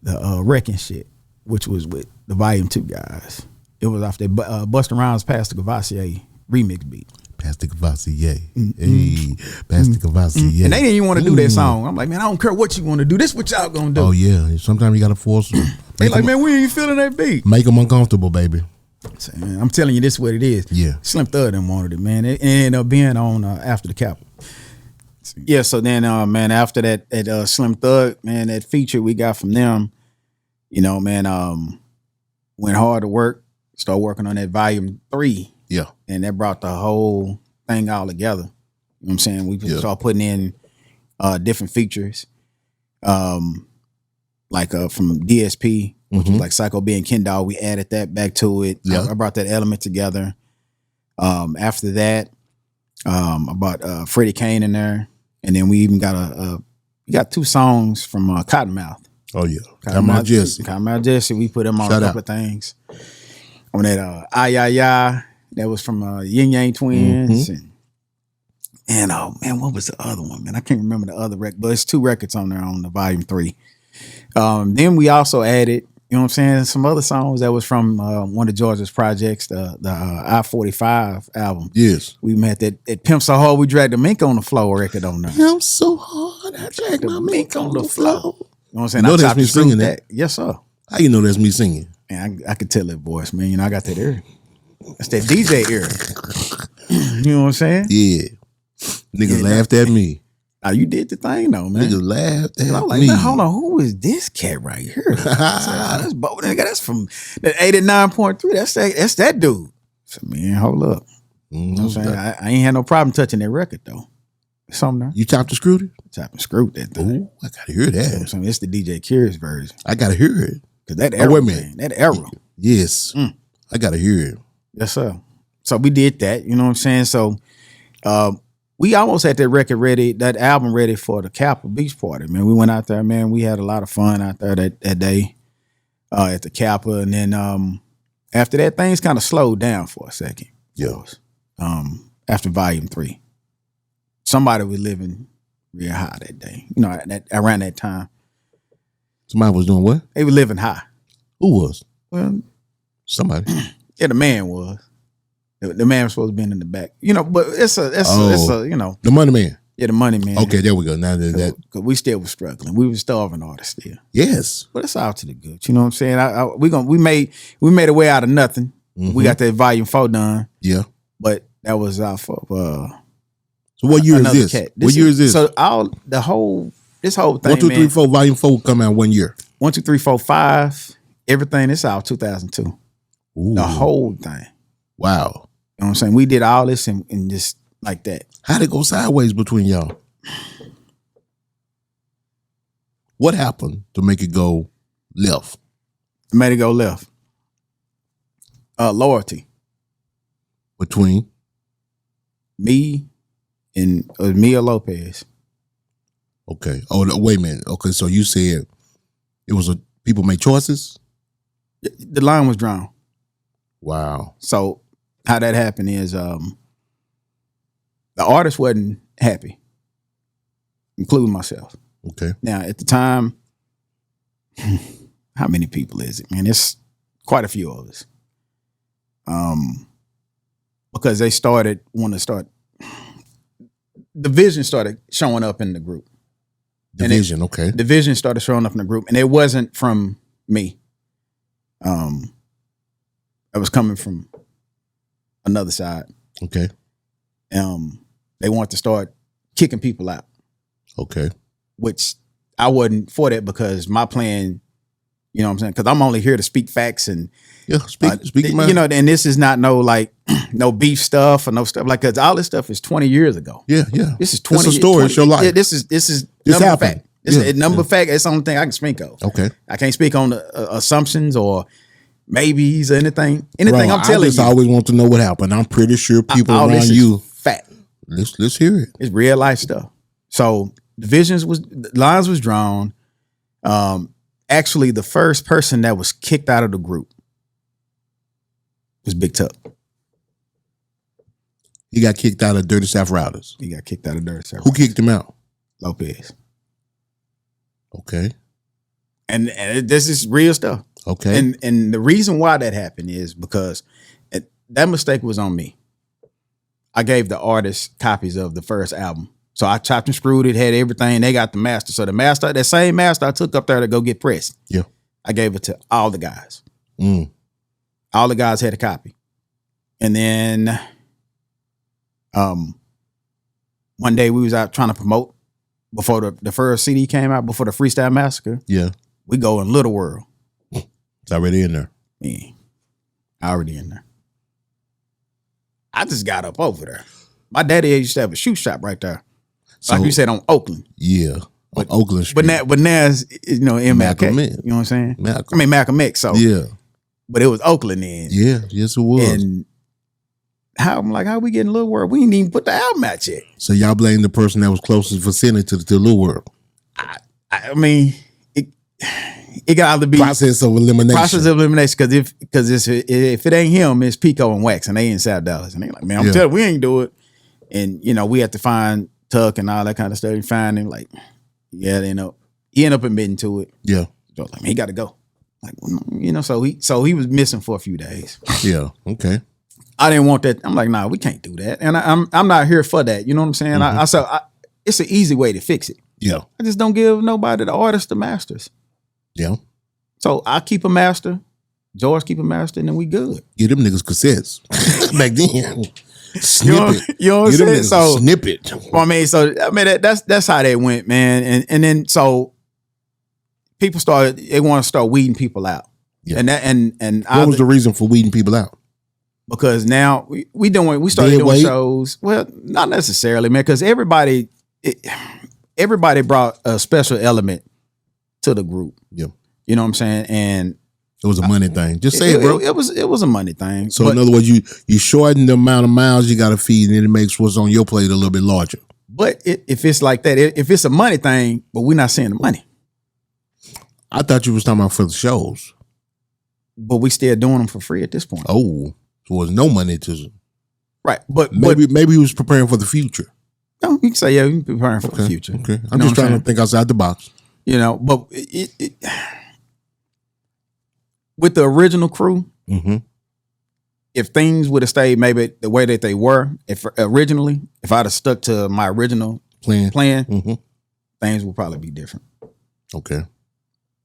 S3: the Wrecking Shit, which was with the Volume 2 guys. It was off that Busta Rhymes Pastor Cavassier remix beat.
S2: Pastor Cavassier. Hey, Pastor Cavassier.
S3: And they didn't even want to do that song. I'm like, man, I don't care what you want to do. This what y'all gonna do.
S2: Oh, yeah. Sometimes you got to force them.
S3: They like, man, we ain't feeling that beat.
S2: Make them uncomfortable, baby.
S3: So, man, I'm telling you, this is what it is.
S2: Yeah.
S3: Slim Thug done wanted it, man. It ended up being on After the Capitol. Yeah, so then, man, after that Slim Thug, man, that feature we got from them, man, went hard to work, started working on that volume 3.
S2: Yeah.
S3: And that brought the whole thing all together. You know what I'm saying? We started putting in different features. Like from DSP, which was like Psycho B and Ken Dog. We added that back to it.
S2: Yeah.
S3: I brought that element together. After that, I brought Freddie Kane in there. And then we even got we got 2 songs from Cottonmouth.
S2: Oh, yeah. Cottonmouth Jesse.
S3: Cottonmouth Jesse. We put him on a couple of things. On that Ay Ay Ay, that was from Yin Yang Twins. And oh man, what was the other one, man? I can't remember the other record, but it's 2 records on there on the volume 3. Then we also added, you know what I'm saying, some other songs that was from one of George's projects, the I-45 album.
S2: Yes.
S3: We met that Pimp So Hard We Dragged the Mink on the Floor record on there.
S2: Pimp so hard I dragged my mink on the floor.
S3: You know what I'm saying?
S2: You know that's me singing that.
S3: Yes, sir.
S2: How you know that's me singing?
S3: And I could tell that voice, man. I got that ear. That's that DJ ear. You know what I'm saying?
S2: Yeah. Niggas laughed at me.
S3: Oh, you did the thing though, man.
S2: Niggas laughed at
S3: I was like,
S2: me.
S3: man, hold on, who is this cat right here? I said, that's Bo, nigga. That's from that 89.3. That's that dude. So man, hold up. You know what I'm saying? I ain't had no problem touching that record though. Something there.
S2: You chopped and screwed it?
S3: Chopped and screwed that thing.
S2: Ooh, I gotta hear that.
S3: You know, so it's the DJ Curious version.
S2: I gotta hear it.
S3: Cause that era,
S2: wait a minute.
S3: man, that era.
S2: Yes. I gotta hear it.
S3: Yes, sir. So we did that, you know what I'm saying? So we almost had that record ready, that album ready for the Capitol Beach Party, man. We went out there, man. We had a lot of fun out there that day at the Capitol. And then after that, things kind of slowed down for a second.
S2: Yeah.
S3: After volume 3. Somebody was living real high that day, you know, around that time.
S2: Somebody was doing what?
S3: They were living high.
S2: Who was?
S3: Well,
S2: somebody.
S3: Yeah, the man was. The man was supposed to be in the back, you know. But it's a you know,
S2: the money man.
S3: Yeah, the money man.
S2: Okay, there we go. Now that
S3: cause we still was struggling. We were starving artists still.
S2: Yes,
S3: but it's all to the good. You know what I'm saying? We made a way out of nothing. We got that volume 4 done.
S2: Yeah,
S3: but that was off of.
S2: So what year is this? What year is this?
S3: So this whole thing.
S2: 1, 2, 3, 4. Volume 4 come out 1 year.
S3: 1, 2, 3, 4, 5. Everything is out 2002.
S2: Ooh.
S3: The whole thing.
S2: Wow.
S3: You know what I'm saying? We did all this and just like that.
S2: How'd it go sideways between y'all? What happened to make it go left?
S3: Made it go left. Loyalty.
S2: Between
S3: me and Mia Lopez.
S2: okay. Oh, wait a minute. Okay, so you said it was people made choices.
S3: The line was drawn.
S2: Wow.
S3: So how that happened is the artist wasn't happy, including myself.
S2: Okay.
S3: Now at the time, how many people is it? Man, it's quite a few of us. Because they the vision started showing up in the group.
S2: Division, okay.
S3: The vision started showing up in the group, and it wasn't from me. It was coming from another side.
S2: Okay.
S3: They wanted to start kicking people out.
S2: Okay.
S3: Which I wasn't for that because my plan, you know what I'm saying? Because I'm only here to speak facts and
S2: speak your mind.
S3: You know, and this is not no like no beef stuff or no stuff like because all this stuff is 20 years ago.
S2: Yeah.
S3: This is 20.
S2: It's a story.
S3: 20,
S2: It's your life.
S3: Yeah, this is number
S2: happened.
S3: fact. It's a number fact. It's the only thing I can speak of.
S2: Okay.
S3: I can't speak on the assumptions or maybes or anything. Bro, I'm telling you.
S2: I just always want to know what happened. I'm pretty sure people
S3: all
S2: around
S3: this
S2: you.
S3: Fact.
S2: Let's hear it.
S3: It's real life stuff. So the lines was drawn. Actually, the first person that was kicked out of the group was Big Tuck.
S2: He got kicked out of Dirty South Routers.
S3: He got kicked out of Dirty South.
S2: Who kicked him out?
S3: Lopez.
S2: Okay.
S3: And this is real stuff.
S2: Okay.
S3: And the reason why that happened is because that mistake was on me. I gave the artist copies of the first album. So I chopped and screwed it, had everything. They got the master. So the master, that same master I took up there to go get pressed.
S2: Yeah.
S3: I gave it to all the guys. All the guys had a copy. And then one day we was out trying to promote before the first CD came out, before the Freestyle Massacre.
S2: Yeah.
S3: We go in Little World.
S2: It's already in there.
S3: Yeah. Already in there. I just got up over there. My daddy used to have a shoe shop right there. So, like you said, on Oakland.
S2: Yeah. On Oakland Street.
S3: But now it's, MLK.
S2: Malcolm X.
S3: You know what I'm saying?
S2: Malcolm.
S3: Malcolm X. So
S2: Yeah.
S3: But it was Oakland then.
S2: Yeah. Yes, it was.
S3: And how we getting Little World? We didn't even put the album out yet.
S2: So y'all blame the person that was closest vicinity to Little World.
S3: I mean, it got to be
S2: process of elimination.
S3: Process of elimination, because if it ain't him, it's Pico and Wax, and they in South Dallas, and they like, man, I'm telling you, we ain't do it. And we had to find Tuck and all that kind of stuff. And find him, like, yeah, he ended up admitting to it.
S2: Yeah,
S3: so like, man, he got to go. Like, so he was missing for a few days.
S2: Yeah, okay.
S3: I didn't want that. I'm like, nah, we can't do that, and I'm not here for that. You know what I'm saying? Mm-hmm. It's an easy way to fix it.
S2: Yeah,
S3: I just don't give nobody, the artist, the masters.
S2: Yeah.
S3: So I keep a master, George keep a master, and then we good.
S2: Get them niggas cassettes back then. Snippet.
S3: You know what I'm saying? So
S2: snippet.
S3: Well, that's how they went, man. And then so people they want to start weeding people out. Yeah. And
S2: what was the reason for weeding people out?
S3: Because now we started doing shows. Well, not necessarily, man, because everybody brought a special element to the group.
S2: Yeah.
S3: You know what I'm saying? And
S2: it was a money thing. Just say it, bro.
S3: It was a money thing.
S2: So in other words, you shorten the amount of miles you got to feed, and it makes what's on your plate a little bit larger.
S3: But if it's like that, if it's a money thing, but we're not seeing the money.
S2: I thought you was talking about for the shows.
S3: But we still doing them for free at this point.
S2: Oh, so there's no money to.
S3: Right, but
S2: maybe he was preparing for the future.
S3: No, you can say you're preparing for the future.
S2: Okay, I'm just trying to think outside the box.
S3: But with the original crew,
S2: mm-hmm.
S3: if things would have stayed maybe the way that they were, if I'd have stuck to my original plan,
S2: mm-hmm.
S3: things would probably be different.
S2: Okay,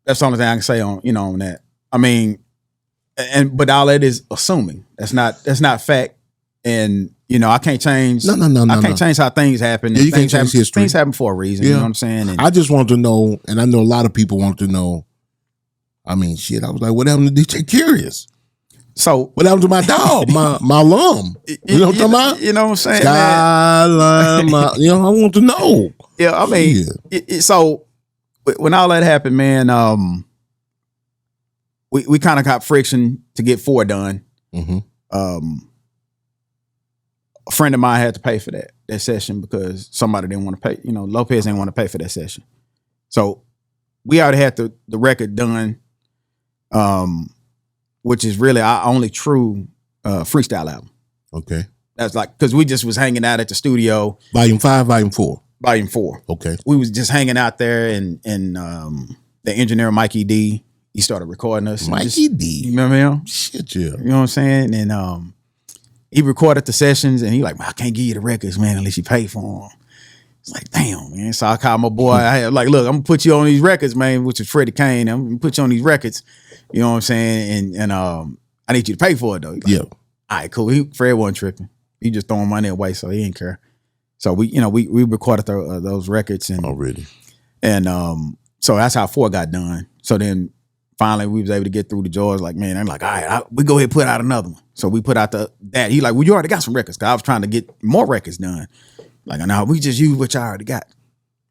S3: that's the only thing I can say on on that. I mean, but all that is assuming. That's not fact. And I can't change.
S2: No.
S3: I can't change how things happen.
S2: Yeah, you can't change history.
S3: Things happen for a reason.
S2: Yeah.
S3: You know what I'm saying? And
S2: I just want to know, and I know a lot of people want to know. I mean, shit. I was like, what happened to DJ Curious?
S3: So
S2: what happened to my dog, my alum? You know what I'm talking about?
S3: You know what I'm saying?
S2: Skyline, I want to know.
S3: Yeah, I mean, so when all that happened, man, we kind of got friction to get 4 done.
S2: Mm-hmm.
S3: a friend of mine had to pay for that session because somebody didn't want to pay. You know, Lopez didn't want to pay for that session. So we already had the record done, which is really our only true freestyle album.
S2: Okay.
S3: That's like, because we just was hanging out at the studio.
S2: Volume 5, Volume 4.
S3: Volume 4.
S2: Okay.
S3: We was just hanging out there, and the engineer Mikey D, he started recording us.
S2: Mikey D.
S3: You remember him?
S2: Shit, yeah.
S3: You know what I'm saying? And he recorded the sessions, and he like, I can't give you the records, man, unless you pay for them. It's like, damn, man. So I called my boy. I had like, look, I'm gonna put you on these records, man, which is Freddie Kane. I'm gonna put you on these records. You know what I'm saying? And I need you to pay for it though. Like,
S2: yeah.
S3: All right, cool. Fred wasn't tripping. He just throwing money away, so he didn't care. So we recorded those records, and
S2: already,
S3: and so that's how 4 got done. So then finally we was able to get through the jaws. Like, man, I'm like, all right, we go ahead and put out another one. So we put out that. He like, well, you already got some records, because I was trying to get more records done. Like, no, we just use what you already got.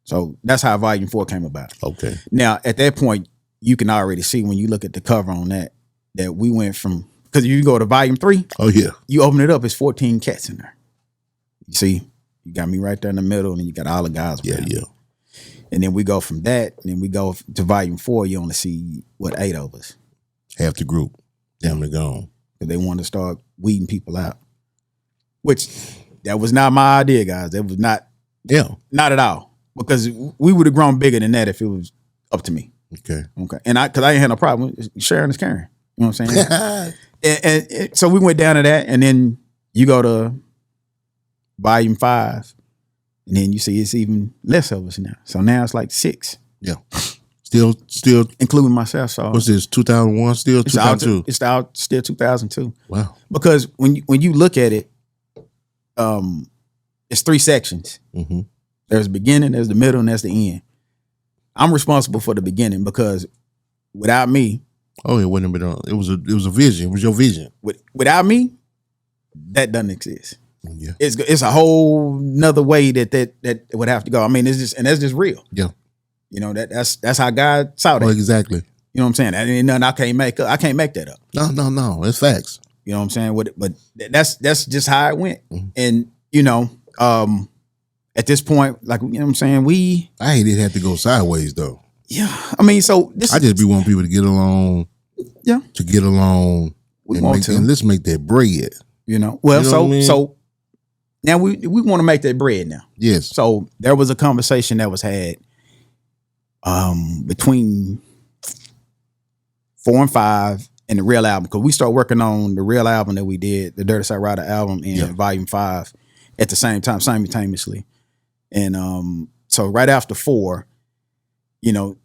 S3: So that's how Volume 4 came about.
S2: Okay.
S3: Now at that point, you can already see when you look at the cover on that we went from. Because you go to Volume 3.
S2: Oh, yeah.
S3: You open it up, it's 14 cats in there. You see, you got me right there in the middle, and then you got all the guys.
S2: Yeah, yeah.
S3: And then we go from that, and then we go to Volume 4, you only see, 8 of us.
S2: Half the group. Damn, they're gone.
S3: Because they wanted to start weeding people out. Which, that was not my idea, guys. That was not, not at all. Because we would have grown bigger than that if it was up to me.
S2: Okay.
S3: And because I ain't had no problem. Sharing is caring. You know what I'm saying? And so we went down to that, and then you go to Volume 5, and then you see it's even less of us now. So now it's like 6.
S2: Yeah. Still,
S3: including myself. So
S2: what's this? 2001? Still 2002?
S3: It's out still 2002.
S2: Wow.
S3: Because when you look at it, it's 3 sections.
S2: Mm-hmm.
S3: There's the beginning, there's the middle, and there's the end. I'm responsible for the beginning because without me.
S2: Oh, it wasn't been on. It was a vision. It was your vision.
S3: Without me, that doesn't exist.
S2: Yeah.
S3: It's a whole nother way that would have to go. I mean, that's just real.
S2: Yeah.
S3: You know, that's how God saw that.
S2: Oh, exactly.
S3: You know what I'm saying? That ain't nothing I can't make up. I can't make that up.
S2: No. It's facts.
S3: You know what I'm saying? But that's just how it went.
S2: Mm-hmm.
S3: And you know, at this point, like, you know what I'm saying,
S2: I hate it had to go sideways though.
S3: Yeah. I mean, so
S2: I just be wanting people to get along.
S3: Yeah.
S2: To get along. And let's make that bread.
S3: You know? Well,
S2: you know what I mean?
S3: So now we want to make that bread now.
S2: Yes.
S3: So there was a conversation that was had between 4 and 5 and the real album, because we started working on the real album that we did, the Dirty Side Rider album, and Volume 5 at the same time, simultaneously. And so right after 4, you know,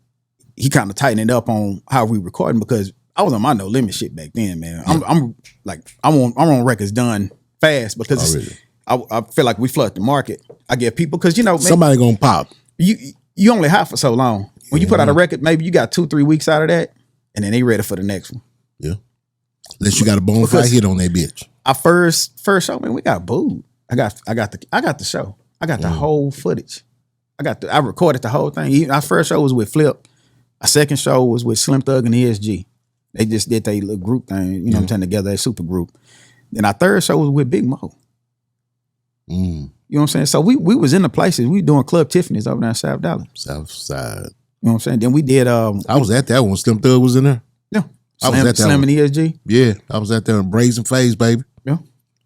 S3: he kind of tightened it up on how we recording, because I was on my no limit shit back then, man. Yeah. I'm on records done fast because I feel like we flood the market. I get people, because, you know,
S2: somebody gonna pop.
S3: You only have for so long. When you put out a record, maybe you got 2-3 weeks out of that, and then they ready for the next one.
S2: Yeah. Unless you got a bona fide hit on that bitch.
S3: Our first show, man, we got booed. I got the show. I got the whole footage. I recorded the whole thing. Our first show was with Flip. Our second show was with Slim Thug and ESG. They just did their little group thing, you know what I'm saying, together, a super group. Then our third show was with Big Mo. You know what I'm saying? So we was in the places. We doing Club Tiffany's over there in South Dallas.
S2: South Side.
S3: You know what I'm saying? Then we did
S2: I was at that one. Slim Thug was in there.
S3: Yeah.
S2: I was at that
S3: Slim
S2: one.
S3: and ESG.
S2: Yeah. I was at there in Brazen Phase, baby.
S3: Yeah.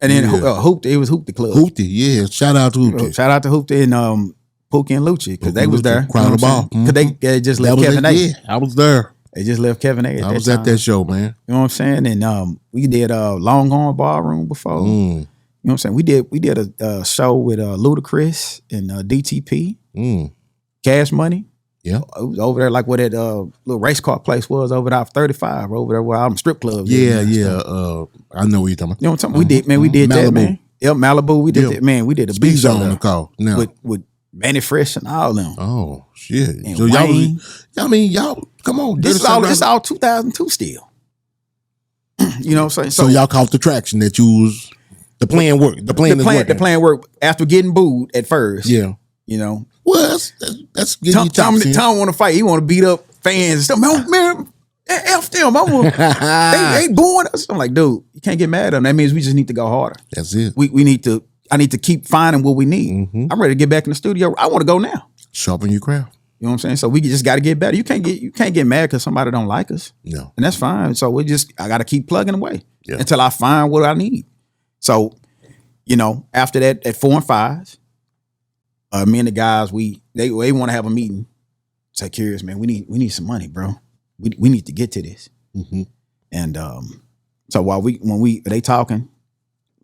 S3: And then Hoopty, it was Hoopty Club.
S2: Hoopty, yeah. Shout out to Hoopty.
S3: Shout out to Hoopty and Pookie and Lucci, because they was there.
S2: Crown the ball.
S3: Because they just left Kevin A.
S2: Yeah, I was there.
S3: They just left Kevin A.
S2: I was at that show, man.
S3: You know what I'm saying? And we did Long Gone Ballroom before. You know what I'm saying? We did a show with Ludacris and DTP, Cash Money.
S2: Yeah,
S3: it was over there like where that little race car place was over there off 35, over there where all them strip clubs.
S2: Yeah. I know what you're talking about.
S3: You know what I'm talking about? We did, man. We did Malibu. That, man. Yep, Malibu. We did that, man. We did a big show
S2: on the call now
S3: with Manny Fresh and all them.
S2: Oh shit!
S3: And
S2: so
S3: Wayne.
S2: y'all come on.
S3: This is all 2002 still. You know what I'm saying?
S2: So y'all caught the traction that you was the plan worked. The
S3: plan worked after getting booed at first.
S2: Yeah,
S3: you know.
S2: Well, that's getting you toxic.
S3: Tom want to fight. He want to beat up fans and stuff. Man, F them. They booing us. I'm like, dude, you can't get mad at them. That means we just need to go harder.
S2: That's it.
S3: We need to. I need to keep finding what we need.
S2: Mm-hmm.
S3: I'm ready to get back in the studio. I want to go now.
S2: Sharpen your craft.
S3: You know what I'm saying? So we just got to get better. You can't get mad because somebody don't like us.
S2: No.
S3: And that's fine. So I got to keep plugging away
S2: Yeah.
S3: until I find what I need. So, after that, at 4 and 5, me and the guys, they want to have a meeting. Say, Curious, man, we need some money, bro. We need to get to this.
S2: Mm-hmm.
S3: And so when they talking,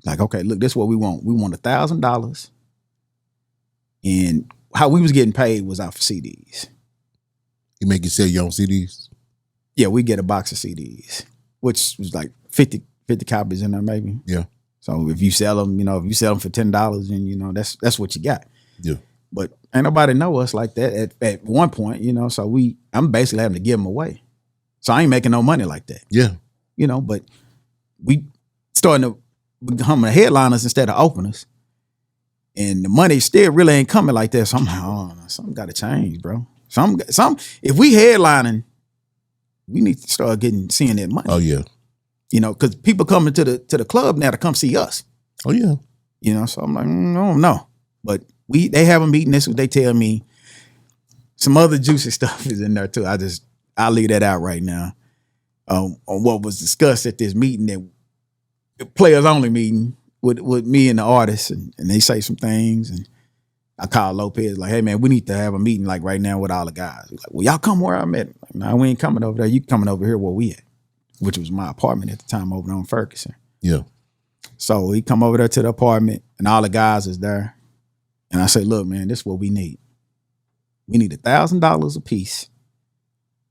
S3: like, okay, look, this is what we want. We want $1,000. And how we was getting paid was off of CDs.
S2: You make you sell your own CDs?
S3: Yeah, we get a box of CDs, which was like 50 copies in there, maybe.
S2: Yeah.
S3: So if you sell them, for $10, then that's what you got.
S2: Yeah.
S3: But ain't nobody know us like that at one point, So I'm basically having to give them away. So I ain't making no money like that.
S2: Yeah.
S3: But we starting to become headliners instead of openers. And the money still really ain't coming like that. Somehow, something got to change, bro. If we headlining, we need to start seeing that money.
S2: Oh yeah.
S3: Because people coming to the club now to come see us.
S2: Oh yeah.
S3: So I'm like, I don't know. But they have a meeting. This is what they tell me. Some other juicy stuff is in there too. I'll leave that out right now. On what was discussed at this meeting, that players only meeting with me and the artists, and they say some things, and I call Lopez like, hey man, we need to have a meeting like right now with all the guys. He's like, well, y'all come where I'm at. Like, nah, we ain't coming over there. You coming over here where we at, which was my apartment at the time over there on Ferguson.
S2: Yeah.
S3: So he come over there to the apartment, and all the guys is there, and I say, look, man, this is what we need. We need $1,000 a piece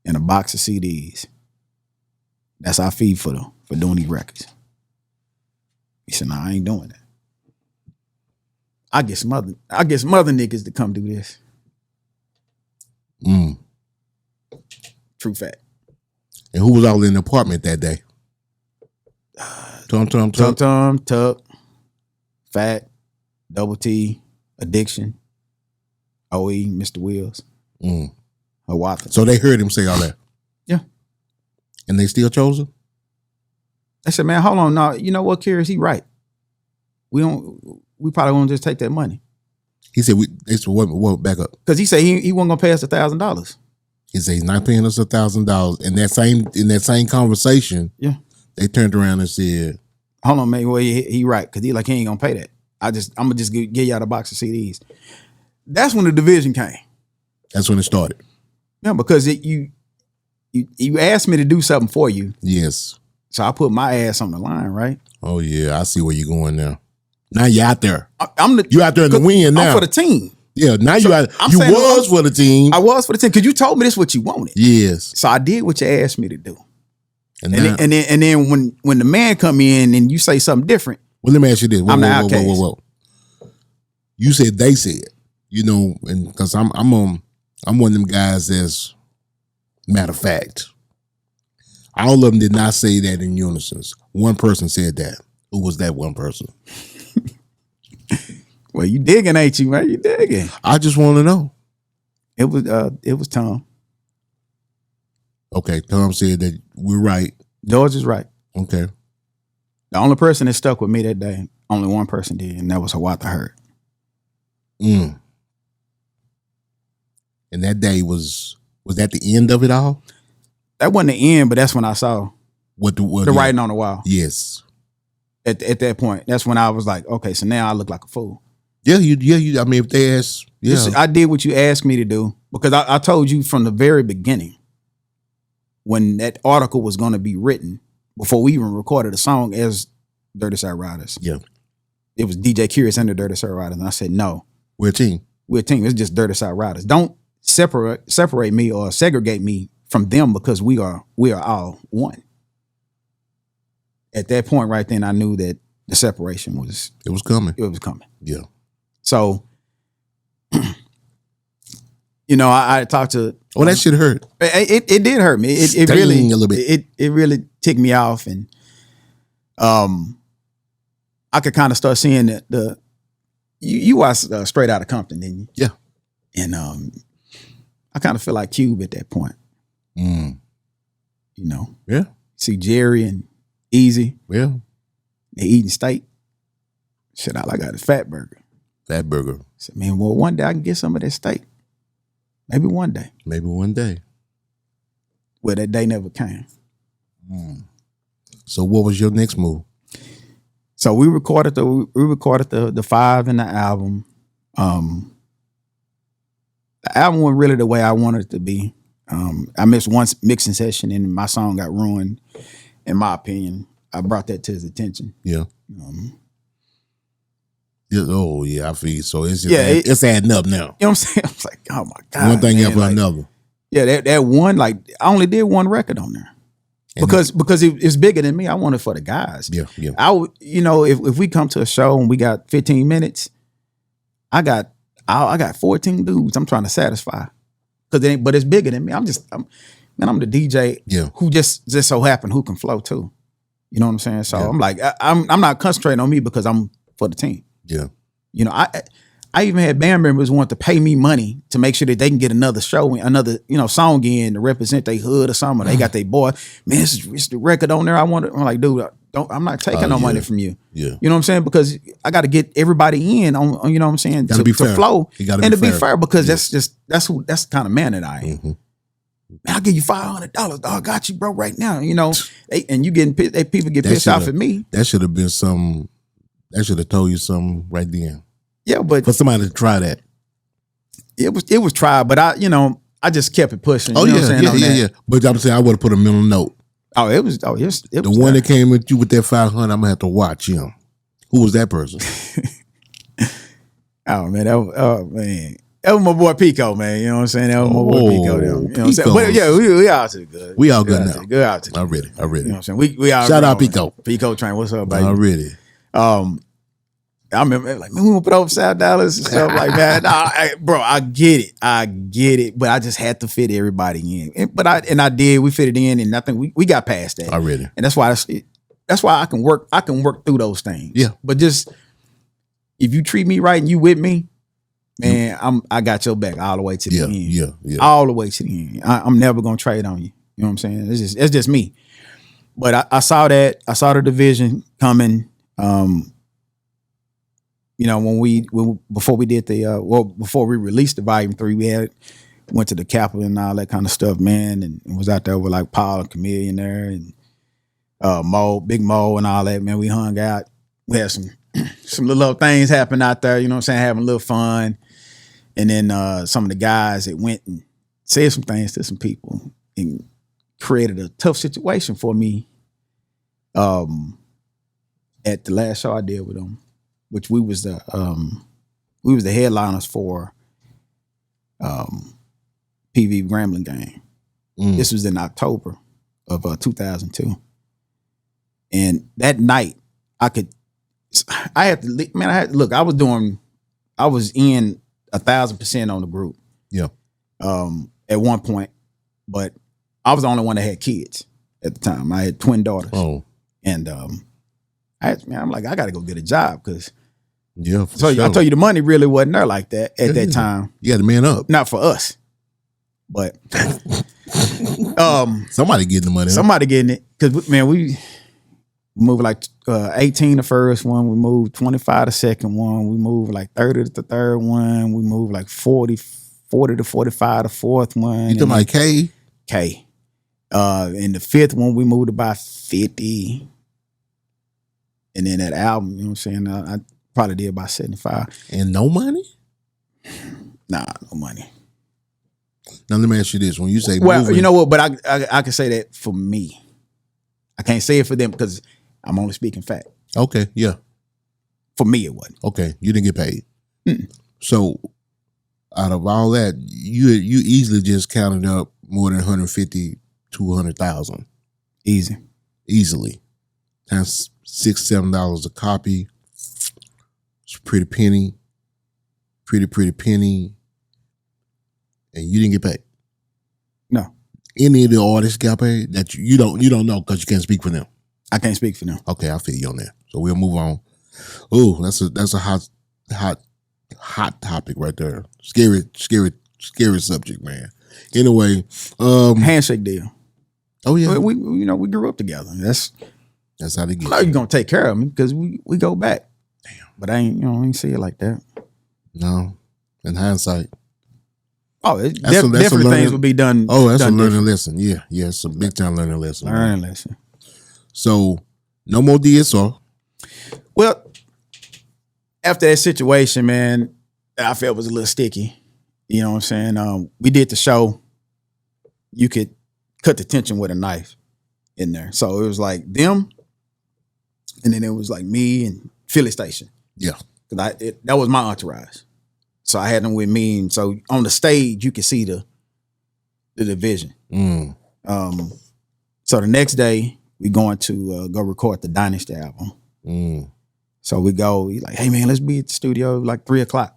S3: and a box of CDs. That's our fee for doing these records. He said, nah, I ain't doing that. I get some other niggas to come do this. True fact.
S2: And who was all in the apartment that day? Tum,
S3: Tuck, Fat, Double T, Addiction, OE, Mr. Wills, Hawata.
S2: So they heard him say all that.
S3: Yeah.
S2: And they still chose him?
S3: I said, man, hold on. No, you know what, Curious? He right. We probably won't just take that money.
S2: He said, what, back up.
S3: Because he said he wasn't going to pay us $1,000.
S2: He said he's not paying us $1,000. In that same conversation,
S3: yeah,
S2: they turned around and said,
S3: hold on, man. Well, he right. Because he ain't going to pay that. I'm going to just give y'all the box of CDs. That's when the division came.
S2: That's when it started.
S3: Yeah, because you asked me to do something for you.
S2: Yes.
S3: So I put my ass on the line, right?
S2: Oh yeah, I see where you're going now. Now you're out there.
S3: You
S2: out there in the wind now.
S3: I'm for the team.
S2: Yeah, now
S3: so
S2: you was for the team.
S3: I was for the team because you told me this is what you wanted.
S2: Yes.
S3: So I did what you asked me to do. And
S2: then
S3: when the man come in and you say something different.
S2: Well, let me ask you this.
S3: I'm the outcast.
S2: Whoa. You said they said, and because I'm one of them guys that's matter of fact. All of them did not say that in unison. One person said that. Who was that one person?
S3: Well, you digging, ain't you, man? You digging.
S2: I just want to know.
S3: It was Tom.
S2: Okay, Tom said that we're right.
S3: George is right.
S2: Okay.
S3: The only person that stuck with me that day, only one person did, and that was Hawata Hurt.
S2: And that day was that the end of it all?
S3: That wasn't the end, but that's when I saw
S2: what the
S3: writing on the wall.
S2: Yes.
S3: At that point, that's when I was like, okay, so now I look like a fool.
S2: Yeah, you. I mean, if they ask, yeah,
S3: I did what you asked me to do because I told you from the very beginning when that article was going to be written before we even recorded a song as Dirty Side Riders.
S2: Yeah,
S3: it was DJ Curious and the Dirty Side Riders, and I said no,
S2: we're a team.
S3: We're a team. It's just Dirty Side Riders. Don't separate me or segregate me from them because we are all one. At that point right then, I knew that the separation was
S2: coming.
S3: It was coming.
S2: Yeah.
S3: So, I talked to.
S2: Oh, that shit hurt.
S3: It did hurt me. It really a little bit. It really ticked me off, and I could kind of start seeing that you was straight out of Compton, didn't you?
S2: Yeah.
S3: And I kind of feel like Cube at that point.
S2: Yeah.
S3: See Jerry and Easy.
S2: Yeah.
S3: They eating steak. Shit, all I got is Fat Burger.
S2: Fat Burger.
S3: I said, man, well, one day I can get some of that steak. Maybe one day.
S2: Maybe one day.
S3: Well, that day never came.
S2: So what was your next move?
S3: So we recorded the 5 in the album. The album wasn't really the way I wanted it to be. I missed one mixing session and my song got ruined, in my opinion. I brought that to his attention.
S2: Yeah. Oh yeah, I feel so. It's just it's adding up now.
S3: You know what I'm saying? I was like, oh my God.
S2: One thing
S3: man,
S2: after another.
S3: Yeah, that one, like I only did one record on there. Because it's bigger than me. I want it for the guys.
S2: Yeah.
S3: If we come to a show and we got 15 minutes, I got 14 dudes I'm trying to satisfy. But it's bigger than me. I'm the DJ who just so happen who can flow too. You know what I'm saying? So I'm like, I'm not concentrating on me because I'm for the team.
S2: Yeah.
S3: I even had band members want to pay me money to make sure that they can get another show, another song in to represent their hood or something. They got their boy, man, it's the record on there. I'm like, dude, I'm not taking no money from you.
S2: Yeah.
S3: You know what I'm saying? Because I got to get everybody in on you know what I'm saying, to flow and to be fair because that's the kind of man that I am.
S2: Mm-hmm.
S3: Man, I'll give you $500. Dog, I got you, bro, right now. And you getting pissed, people get pissed off at me.
S2: That should have been some. That should have told you something right then.
S3: Yeah, but
S2: for somebody to try that,
S3: it was tried. But I just kept it pushing.
S2: Oh yeah. But I'm saying I would have put a mental note.
S3: It was the
S2: one that came at you with that 500. I'm gonna have to watch him. Who was that person?
S3: Oh man, that was my boy Pico, man. You know what I'm saying? That was my boy Pico. You know what I'm saying? But yeah, we out to the good.
S2: We all good now.
S3: Good out to the
S2: good. Already.
S3: You know what I'm saying? We out.
S2: Shout out Pico.
S3: Pico train. What's up, baby?
S2: Already.
S3: I remember like, man, we gonna put over $7 and stuff like that. Nah, bro, I get it, but I just had to fit everybody in. I did. We fit it in, and I think we got past that.
S2: Already,
S3: and that's why I can work. I can work through those things.
S2: Yeah,
S3: but just if you treat me right and you with me, man, I got your back all the way to the end. Yeah, all the way to the end. I'm never gonna trade on you. You know what I'm saying? It's just me. But I saw that. I saw the division coming. Before we did before we released the volume 3, we went to the Capitol and all that kind of stuff, man, and was out there with like Paul and Chameleon there and Big Mo and all that, man. We hung out. We had some little things happen out there, you know what I'm saying, having a little fun. And then some of the guys that went and said some things to some people and created a tough situation for me at the last show I did with them. Which we was the headliners for PV Grambling game. This was in October of 2002. And that night I was in 1,000% on the group.
S2: Yeah.
S3: At one point, but I was the only one that had kids at the time. I had twin daughters.
S2: Oh.
S3: And I'm like, I got to go get a job because.
S2: Yeah.
S3: So I told you the money really wasn't there like that at that time.
S2: You had to man up.
S3: Not for us, but
S2: somebody getting the money.
S3: Somebody getting it because man, we moved like 18 the first one. We moved 25 the second one. We moved like 30 the third one. We moved like 40 to 45 the fourth one.
S2: You talking like K?
S3: K. In the fifth one, we moved about 50. And then that album, you know what I'm saying? I probably did about 75.
S2: And no money?
S3: Nah, no money.
S2: Now let me ask you this: when you say
S3: you know what? But I can say that for me. I can't say it for them because I'm only speaking fact.
S2: Okay, yeah.
S3: For me, it wasn't.
S2: Okay, you didn't get paid. So, out of all that, you easily just counted up more than 150 to 100,000. Easily. Times $6-7 a copy. It's a pretty penny. Pretty penny. And you didn't get paid.
S3: No.
S2: Any of the artists got paid that you don't know because you can't speak for them.
S3: I can't speak for them.
S2: Okay, I feel you on that. So we'll move on. Oh, that's a hot topic right there. Scary subject, man. Anyway,
S3: handshake deal.
S2: Oh yeah,
S3: we grew up together. That's
S2: how they get.
S3: I know you're gonna take care of me because we go back. Damn. But I ain't see it like that.
S2: No. In hindsight.
S3: Oh, definitely things would be done.
S2: Oh, that's
S3: done
S2: a learning lesson. Yeah. Yeah, it's a big time learning lesson.
S3: Learning lesson.
S2: So, no more DSR.
S3: Well, after that situation, man, I felt it was a little sticky. You know what I'm saying? We did the show. You could cut the tension with a knife in there. So it was like them, and then it was like me and Philly Station.
S2: Yeah.
S3: Because that was my entourage. So I had them with me. And so on the stage, you could see the division. So the next day, we going to go record the Dynasty album. So we go, he's like, hey man, let's be at the studio like 3:00.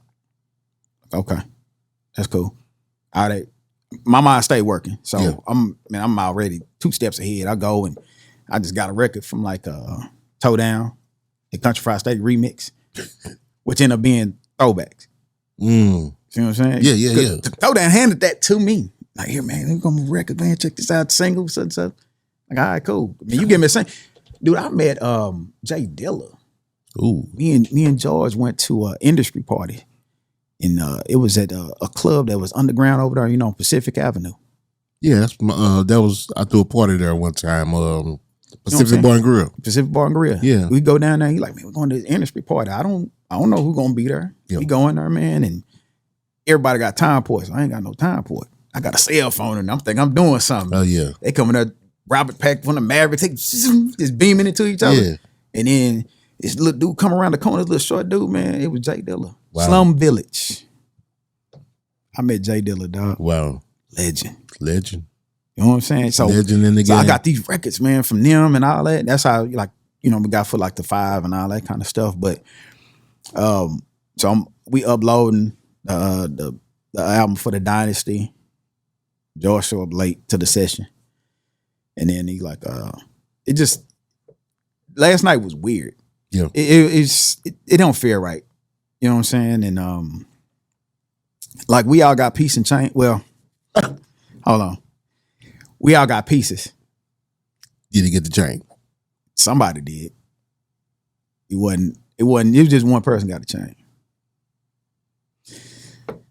S3: Okay. That's cool. All right. My mind stayed working. So yeah. I'm already 2 steps ahead. I go and I just got a record from like Toe Down, the Country Fried Steak remix, which ended up being throwbacks. You see what I'm saying?
S2: Yeah.
S3: Toe Down handed that to me. Like, here, man, we're gonna record, man. Check this out, single, such. Like, all right, cool. I mean, you give me a single. Dude, I met Jay Dilla.
S2: Ooh.
S3: Me and George went to an industry party. And it was at a club that was underground over there, Pacific Avenue.
S2: Yeah, that's I threw a party there one time. Pacific Bar and Grill.
S3: Pacific Bar and Grill.
S2: Yeah.
S3: We go down there, he like, man, we're going to the industry party. I don't know who's gonna be there.
S2: Yep.
S3: We go in there, man, and everybody got time ports. I ain't got no time port. I got a cell phone and I'm thinking I'm doing something.
S2: Oh yeah.
S3: They coming up, Robert Pack from the Maverick, just beaming into each other.
S2: Yeah.
S3: And then this little dude come around the corner, this little short dude, man, it was Jay Dilla.
S2: Wow.
S3: Slum Village. I met Jay Dilla, dog.
S2: Wow.
S3: Legend.
S2: Legend.
S3: You know what I'm saying? So,
S2: legend in the game.
S3: I got these records, man, from them and all that. That's how, like, we got for like the 5 and all that kind of stuff. But we uploading the album for the Dynasty. George showed up late to the session. And then he like, last night was weird.
S2: Yeah.
S3: It don't feel right. You know what I'm saying? And like we all got piece and chain. Well, hold on. We all got pieces.
S2: Did he get the chain?
S3: Somebody did. It was just one person got the chain.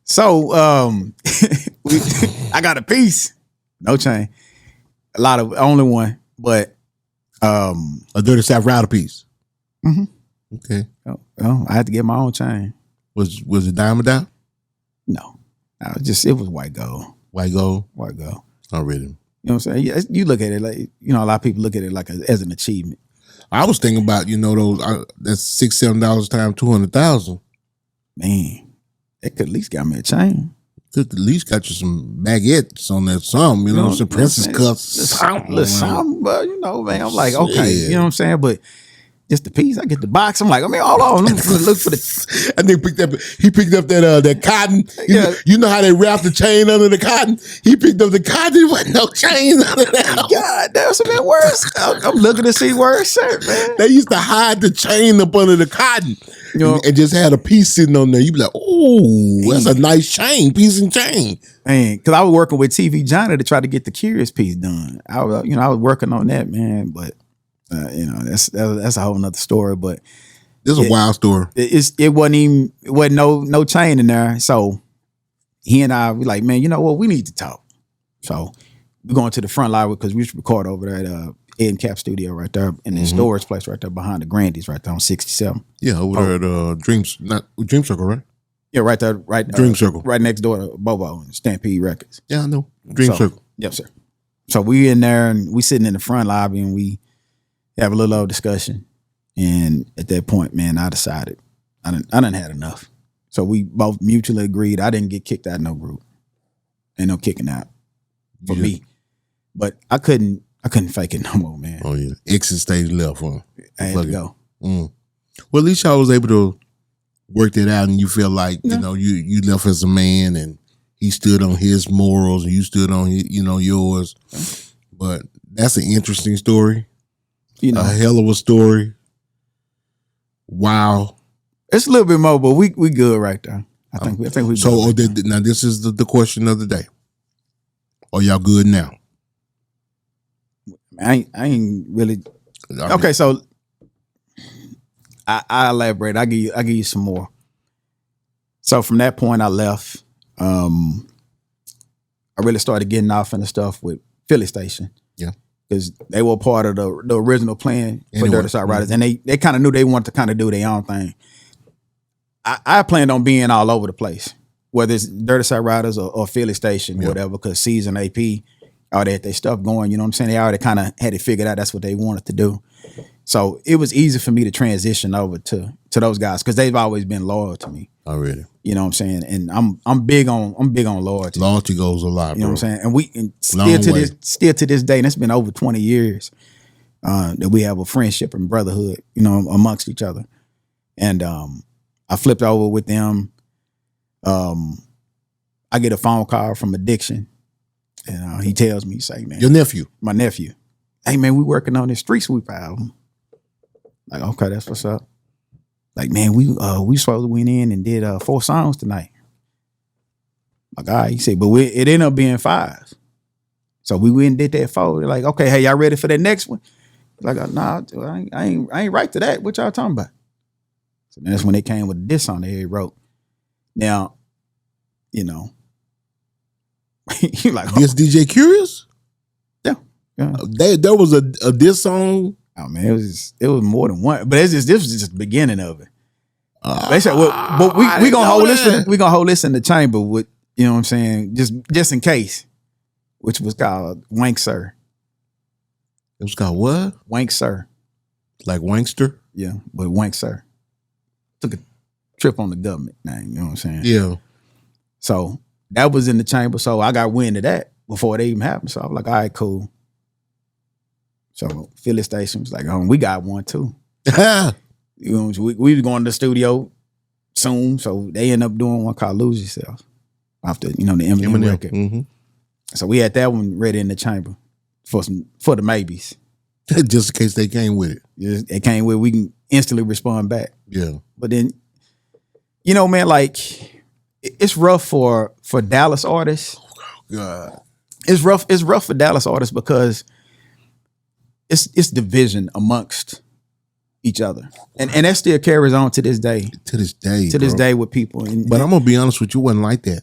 S3: So I got a piece, no chain. Only one, but
S2: a Dirty South Rider piece.
S3: Mm-hmm.
S2: Okay.
S3: Oh, I had to get my own chain.
S2: Was it diamond down?
S3: No. It was white gold.
S2: White gold?
S3: White gold.
S2: Already.
S3: You know what I'm saying? You look at it like, a lot of people look at it like as an achievement.
S2: I was thinking about, those that's $6-7 times 200,000.
S3: Man, it could at least got me a chain.
S2: Could at least got you some baguettes on that some, some princess cuts.
S3: Something, but man, I'm like, okay, you know what I'm saying? But just the piece, I get the box. I'm like, hold on, let me look for the.
S2: And he picked up that cotton.
S3: Yeah.
S2: You know how they wrap the chain under the cotton? He picked up the cotton. There wasn't no chain under that.
S3: God, that was a bit worse. I'm looking to see where it's at, man.
S2: They used to hide the chain up under the cotton, and just had a piece sitting on there. You be like, oh, that's a nice chain, piece and chain.
S3: Man, because I was working with TV Johnny to try to get the Curious piece done. I was working on that, man, but. That's a whole nother story, but
S2: this is a wild story.
S3: It wasn't no chain in there. So he and I were like, man, you know what? We need to talk. So we're going to the front library because we used to record over there at Ed and Cap Studio right there in the storage place right there behind the Grandy's right there on 67.
S2: Yeah, over there at Dream Circle, right?
S3: Yeah, right there, right
S2: Dream Circle,
S3: right next door to Bobo and Stampede Records.
S2: Yeah, I know Dream Circle.
S3: Yep, sir. So we in there and we sitting in the front lobby and we have a little old discussion, and at that point, man, I decided I done had enough. So we both mutually agreed I didn't get kicked out of no group. Ain't no kicking out for me. But I couldn't fake it no more, man.
S2: Oh yeah, exit stage left, huh?
S3: I had to go.
S2: Well, at least y'all was able to work that out, and you feel like you left as a man, and he stood on his morals, and you stood on yours. But that's an interesting story. A hell of a story. Wow.
S3: It's a little bit more, but we good right there. I think we good.
S2: So now this is the question of the day. Are y'all good now?
S3: I ain't really. Okay, so I elaborate. I give you some more. So from that point, I left. I really started getting off into stuff with Philly Station.
S2: Yeah.
S3: Because they were part of the original plan for Dirty Side Riders. And they kind of knew they wanted to kind of do their own thing. I planned on being all over the place, whether it's Dirty Side Riders or Philly Station, whatever, because Season AP, all that their stuff going, you know what I'm saying? They already kind of had it figured out. That's what they wanted to do. So it was easy for me to transition over to those guys because they've always been loyal to me.
S2: Already.
S3: You know what I'm saying? And I'm big on loyalty.
S2: Loyalty goes a lot,
S3: You know
S2: bro.
S3: what I'm saying? And still to this day, and it's been over 20 years that we have a friendship and brotherhood, you know, amongst each other. And I flipped over with them. I get a phone call from Addiction, and he tells me, say, man,
S2: Your nephew.
S3: my nephew, hey man, we working on this Street Sweep album. Like, okay, that's what's up. Like, man, we supposed to went in and did 4 songs tonight. Like, all right, he said, but it ended up being 5. So we went and did that 4. They're like, okay, hey, y'all ready for that next one? Like, nah, I ain't right to that. What y'all talking about? So that's when they came with this song they wrote. Now, you know, you like,
S2: This DJ Curious?
S3: yeah.
S2: There was a diss song.
S3: Oh man, it was more than one, but this was just the beginning of it. They said, well, but we gonna hold this. We gonna hold this in the chamber with, you know what I'm saying, just in case, which was called Wank Sir.
S2: It was called what?
S3: Wank Sir.
S2: Like Wankster?
S3: Yeah, but Wank Sir. Took a trip on the government name. You know what I'm saying?
S2: Yeah.
S3: So that was in the chamber. So I got wind of that before they even happened. So I was like, all right, cool. So Philly Station was like, we got one too. You know, we was going to the studio soon, so they ended up doing one called Lose Yourself after, you know, the Eminem record.
S2: Mm-hmm.
S3: So we had that one ready in the chamber for the maybes.
S2: Just in case they came with it.
S3: It came with, we can instantly respond back.
S2: Yeah.
S3: But then, you know, man, like it's rough for Dallas artists.
S2: God.
S3: It's rough for Dallas artists because it's division amongst each other, and that still carries on to this day.
S2: To this day.
S3: To this day with people.
S2: But I'm gonna be honest with you, it wasn't like that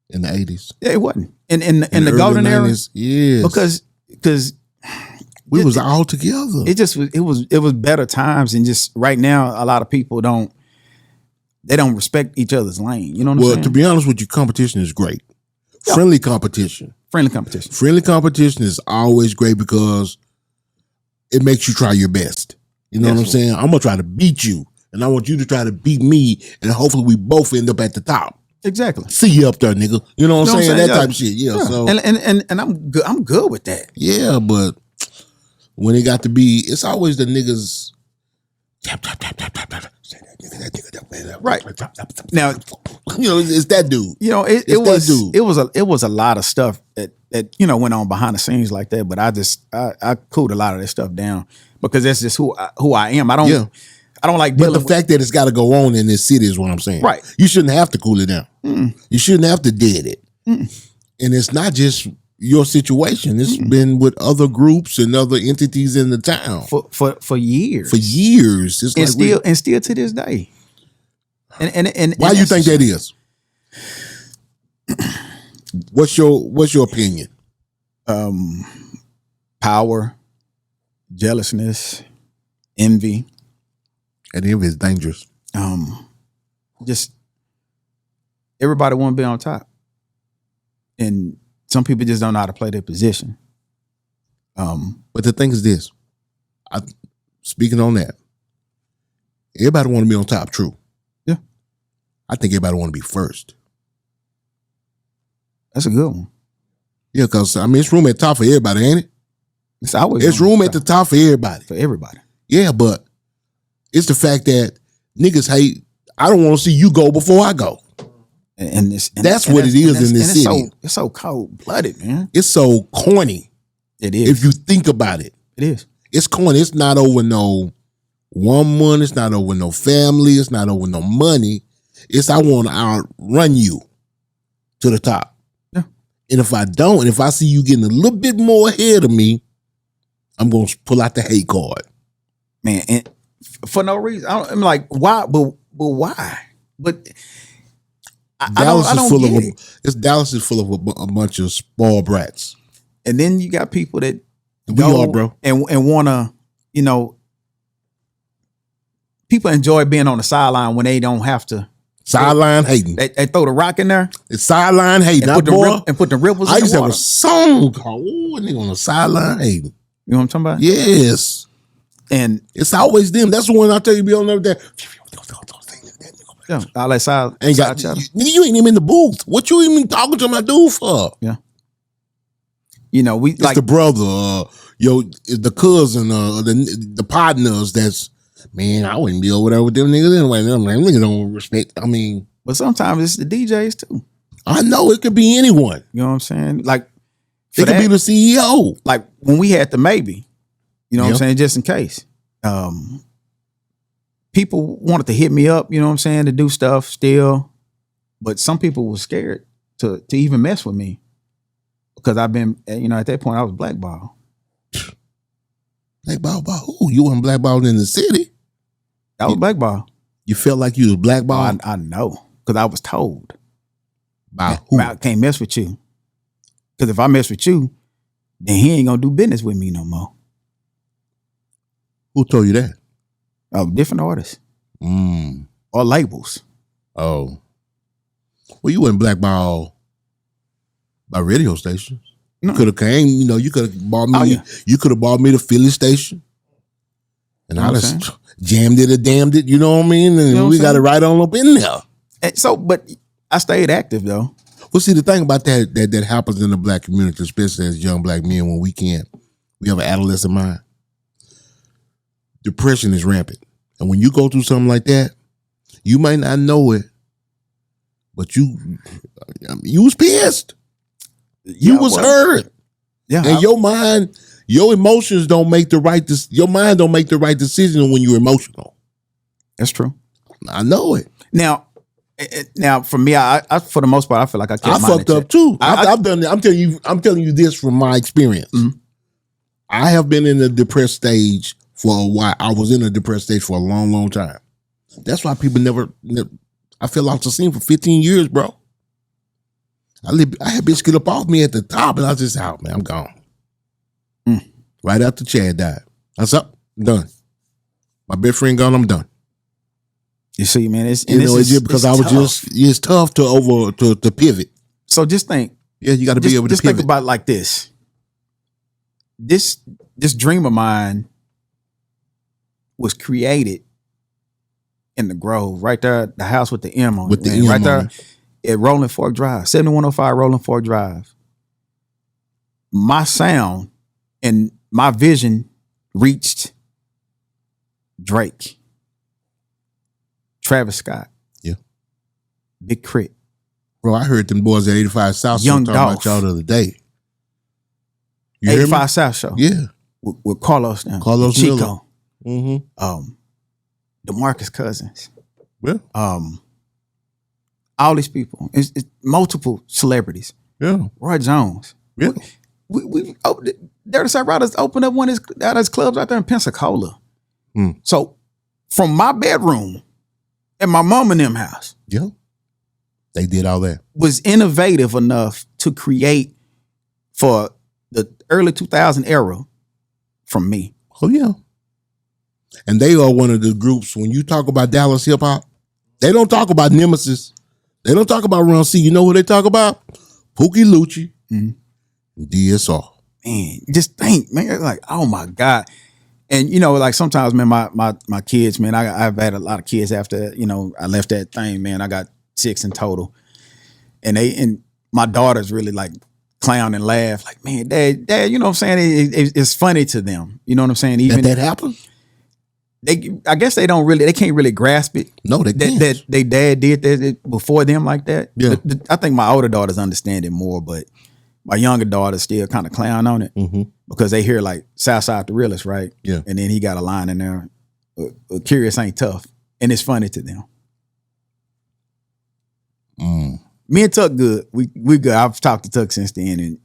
S2: in the 80s.
S3: Yeah, it wasn't. In the golden
S2: 90s, era,
S3: yes, because
S2: we was all together.
S3: It was better times, and just right now, a lot of people don't respect each other's lane. You know what I'm saying?
S2: To be honest with you, competition is great.
S3: Yeah.
S2: Friendly competition.
S3: Friendly competition.
S2: Friendly competition is always great because it makes you try your best. You know what I'm saying? I'm gonna try to beat you, and I want you to try to beat me, and hopefully we both end up at the top.
S3: Exactly.
S2: See you up there, nigga. You know what I'm saying? That
S3: Yeah.
S2: type of shit. Yeah. So
S3: And I'm good with that.
S2: yeah, but when it got to be, it's always the niggas. Tap, tap, tap, tap, tap, tap. Say that nigga, that nigga.
S3: Right.
S2: Tap, tap, tap,
S3: Now,
S2: you know, it's that dude.
S3: you know, it was a lot of stuff that you know went on behind the scenes like that. But I cooled a lot of this stuff down because that's just who I am. I don't like
S2: But
S3: dealing
S2: the fact that it's got to go on in this city is what I'm saying.
S3: Right.
S2: You shouldn't have to cool it down. You shouldn't have to dead it. And it's not just your situation. It's been with other groups and other entities in the town
S3: for years.
S2: For years. It's
S3: and still to this day. And
S2: why you think that is? What's your opinion?
S3: Power, jealousness, envy.
S2: And envy is dangerous.
S3: Just everybody want to be on top, and some people just don't know how to play their position.
S2: But the thing is this, speaking on that, everybody want to be on top, true.
S3: Yeah.
S2: I think everybody want to be first.
S3: That's a good one.
S2: Yeah, because, I mean, it's room at the top for everybody, ain't it? It's room at the top for everybody.
S3: For everybody.
S2: Yeah, but it's the fact that niggas hate, I don't want to see you go before I go. That's what it is in this city.
S3: It's so cold-blooded, man.
S2: It's so corny.
S3: It is.
S2: If you think about it.
S3: It is.
S2: It's corny. It's not over no woman. It's not over no family. It's not over no money. It's I want to outrun you to the top.
S3: Yeah.
S2: And if I don't, and if I see you getting a little bit more ahead of me, I'm going to pull out the hate card.
S3: Man, and for no reason. I'm like, why? But why? But
S2: Dallas
S3: I don't
S2: is full
S3: get
S2: of
S3: it.
S2: Dallas is full of a bunch of spoiled brats.
S3: And then you got people that
S2: We are, bro.
S3: and wanna, you know, people enjoy being on the sideline when they don't have to.
S2: Sideline hating.
S3: They throw the rock in there.
S2: It's sideline hating.
S3: And put the ripples
S2: I
S3: in
S2: used
S3: the
S2: to have
S3: water.
S2: a song called nigga on the sideline hating.
S3: You know what I'm talking about?
S2: Yes.
S3: And
S2: It's always them. That's the one I tell you be on over there.
S3: yeah, all that side,
S2: Ain't got
S3: chatter.
S2: you ain't even in the booth. What you even talking to my dude for?
S3: Yeah. You know, we
S2: It's
S3: like
S2: the brother, the cousin, the partners. That's man. I wouldn't be over there with them niggas anyway. Them niggas don't respect. I mean,
S3: but sometimes it's the DJs too.
S2: I know it could be anyone.
S3: You know what I'm saying? Like
S2: It could be the CEO.
S3: like when we had the maybe, you know what I'm
S2: Yep.
S3: saying, just in case. People wanted to hit me up, you know what I'm saying, to do stuff still, but some people were scared to even mess with me because I've been, you know, at that point I was blackballed.
S2: Blackballed by who? You weren't blackballed in the city.
S3: I was blackballed.
S2: You felt like you was blackballed
S3: I know because I was told
S2: by who?
S3: I can't mess with you because if I mess with you, then he ain't gonna do business with me no more.
S2: Who told you that?
S3: Different artists or labels.
S2: Oh. Well, you weren't blackballed by radio stations.
S3: No.
S2: You could have came, you could have bought me.
S3: Oh, yeah.
S2: You could have bought me the Philly station. And
S3: You know
S2: I
S3: what
S2: just
S3: I'm
S2: jammed it or damned it, you know what I mean? And
S3: You know what
S2: we
S3: I'm
S2: got it
S3: saying?
S2: right on up in there.
S3: And so, but I stayed active though.
S2: Well, see, the thing about that happens in the black community, especially as young black men, when we have an adolescent mind. Depression is rampant. And when you go through something like that, you might not know it, but you was pissed. You was hurt.
S3: Yeah.
S2: And your mind, your emotions don't make the right, your mind don't make the right decision when you're emotional.
S3: That's true.
S2: I know it.
S3: Now for me, I for the most part, I feel like I kept
S2: I
S3: mine
S2: fucked
S3: in
S2: up
S3: check.
S2: too. I've done it. I'm telling you this from my experience.
S3: Mhm.
S2: I have been in a depressed stage for a while. I was in a depressed stage for a long, long time. That's why people never I fell off the scene for 15 years, bro. I had bitch get up off me at the top, and I was just out, man. I'm gone. Right after Chad died. That's up. I'm done. My best friend gone. I'm done.
S3: You see, man, it's
S2: just because I was it's tough to pivot.
S3: So just think.
S2: Yeah, you got to be able to
S3: just
S2: pivot.
S3: think about it like this. This dream of mine was created in the Grove, right there, the house with the M on
S2: With
S3: it,
S2: the
S3: man,
S2: M
S3: right
S2: on
S3: there
S2: it.
S3: at Rolling Fork Drive, 7105 Rolling Fork Drive. My sound and my vision reached Drake, Travis Scott,
S2: Yeah.
S3: Big Crit,
S2: Bro, I heard them boys at 85 South
S3: Young
S2: talking about
S3: Dolph.
S2: y'all the other day. You hear me?
S3: 85 South Show.
S2: Yeah.
S3: With Carlos now.
S2: Carlos
S3: Chico.
S2: Miller. Mm-hmm.
S3: DeMarcus Cousins.
S2: Yeah.
S3: All these people. It's multiple celebrities.
S2: Yeah.
S3: Roy Jones.
S2: Yeah.
S3: We Dirty Side Riders opened up one of his clubs out there in Pensacola. So from my bedroom at my mom and them house,
S2: Yeah. They did all that.
S3: was innovative enough to create for the early 2000 era from me.
S2: Oh, yeah. And they are one of the groups, when you talk about Dallas hip hop, they don't talk about Nemesis. They don't talk about Run C. You know what they talk about? Pookie Lucci and DSR.
S3: Man, just think, man, like, oh my God. And like sometimes, man, my kids, man, I've had a lot of kids after, I left that thing, man. I got 6 in total. And my daughters really like clown and laugh, like, man, dad, you know what I'm saying? It's funny to them. You know what I'm saying? Even
S2: That happened?
S3: I guess they can't really grasp it.
S2: No, they can't.
S3: That they dad did that before them like that.
S2: Yeah.
S3: I think my older daughters understand it more, but my younger daughters still kind of clown on it because they hear like Southside the Realest, right?
S2: Yeah.
S3: And then he got a line in there, curious ain't tough. And it's funny to them. Me and Tuck good. We good. I've talked to Tuck since then, and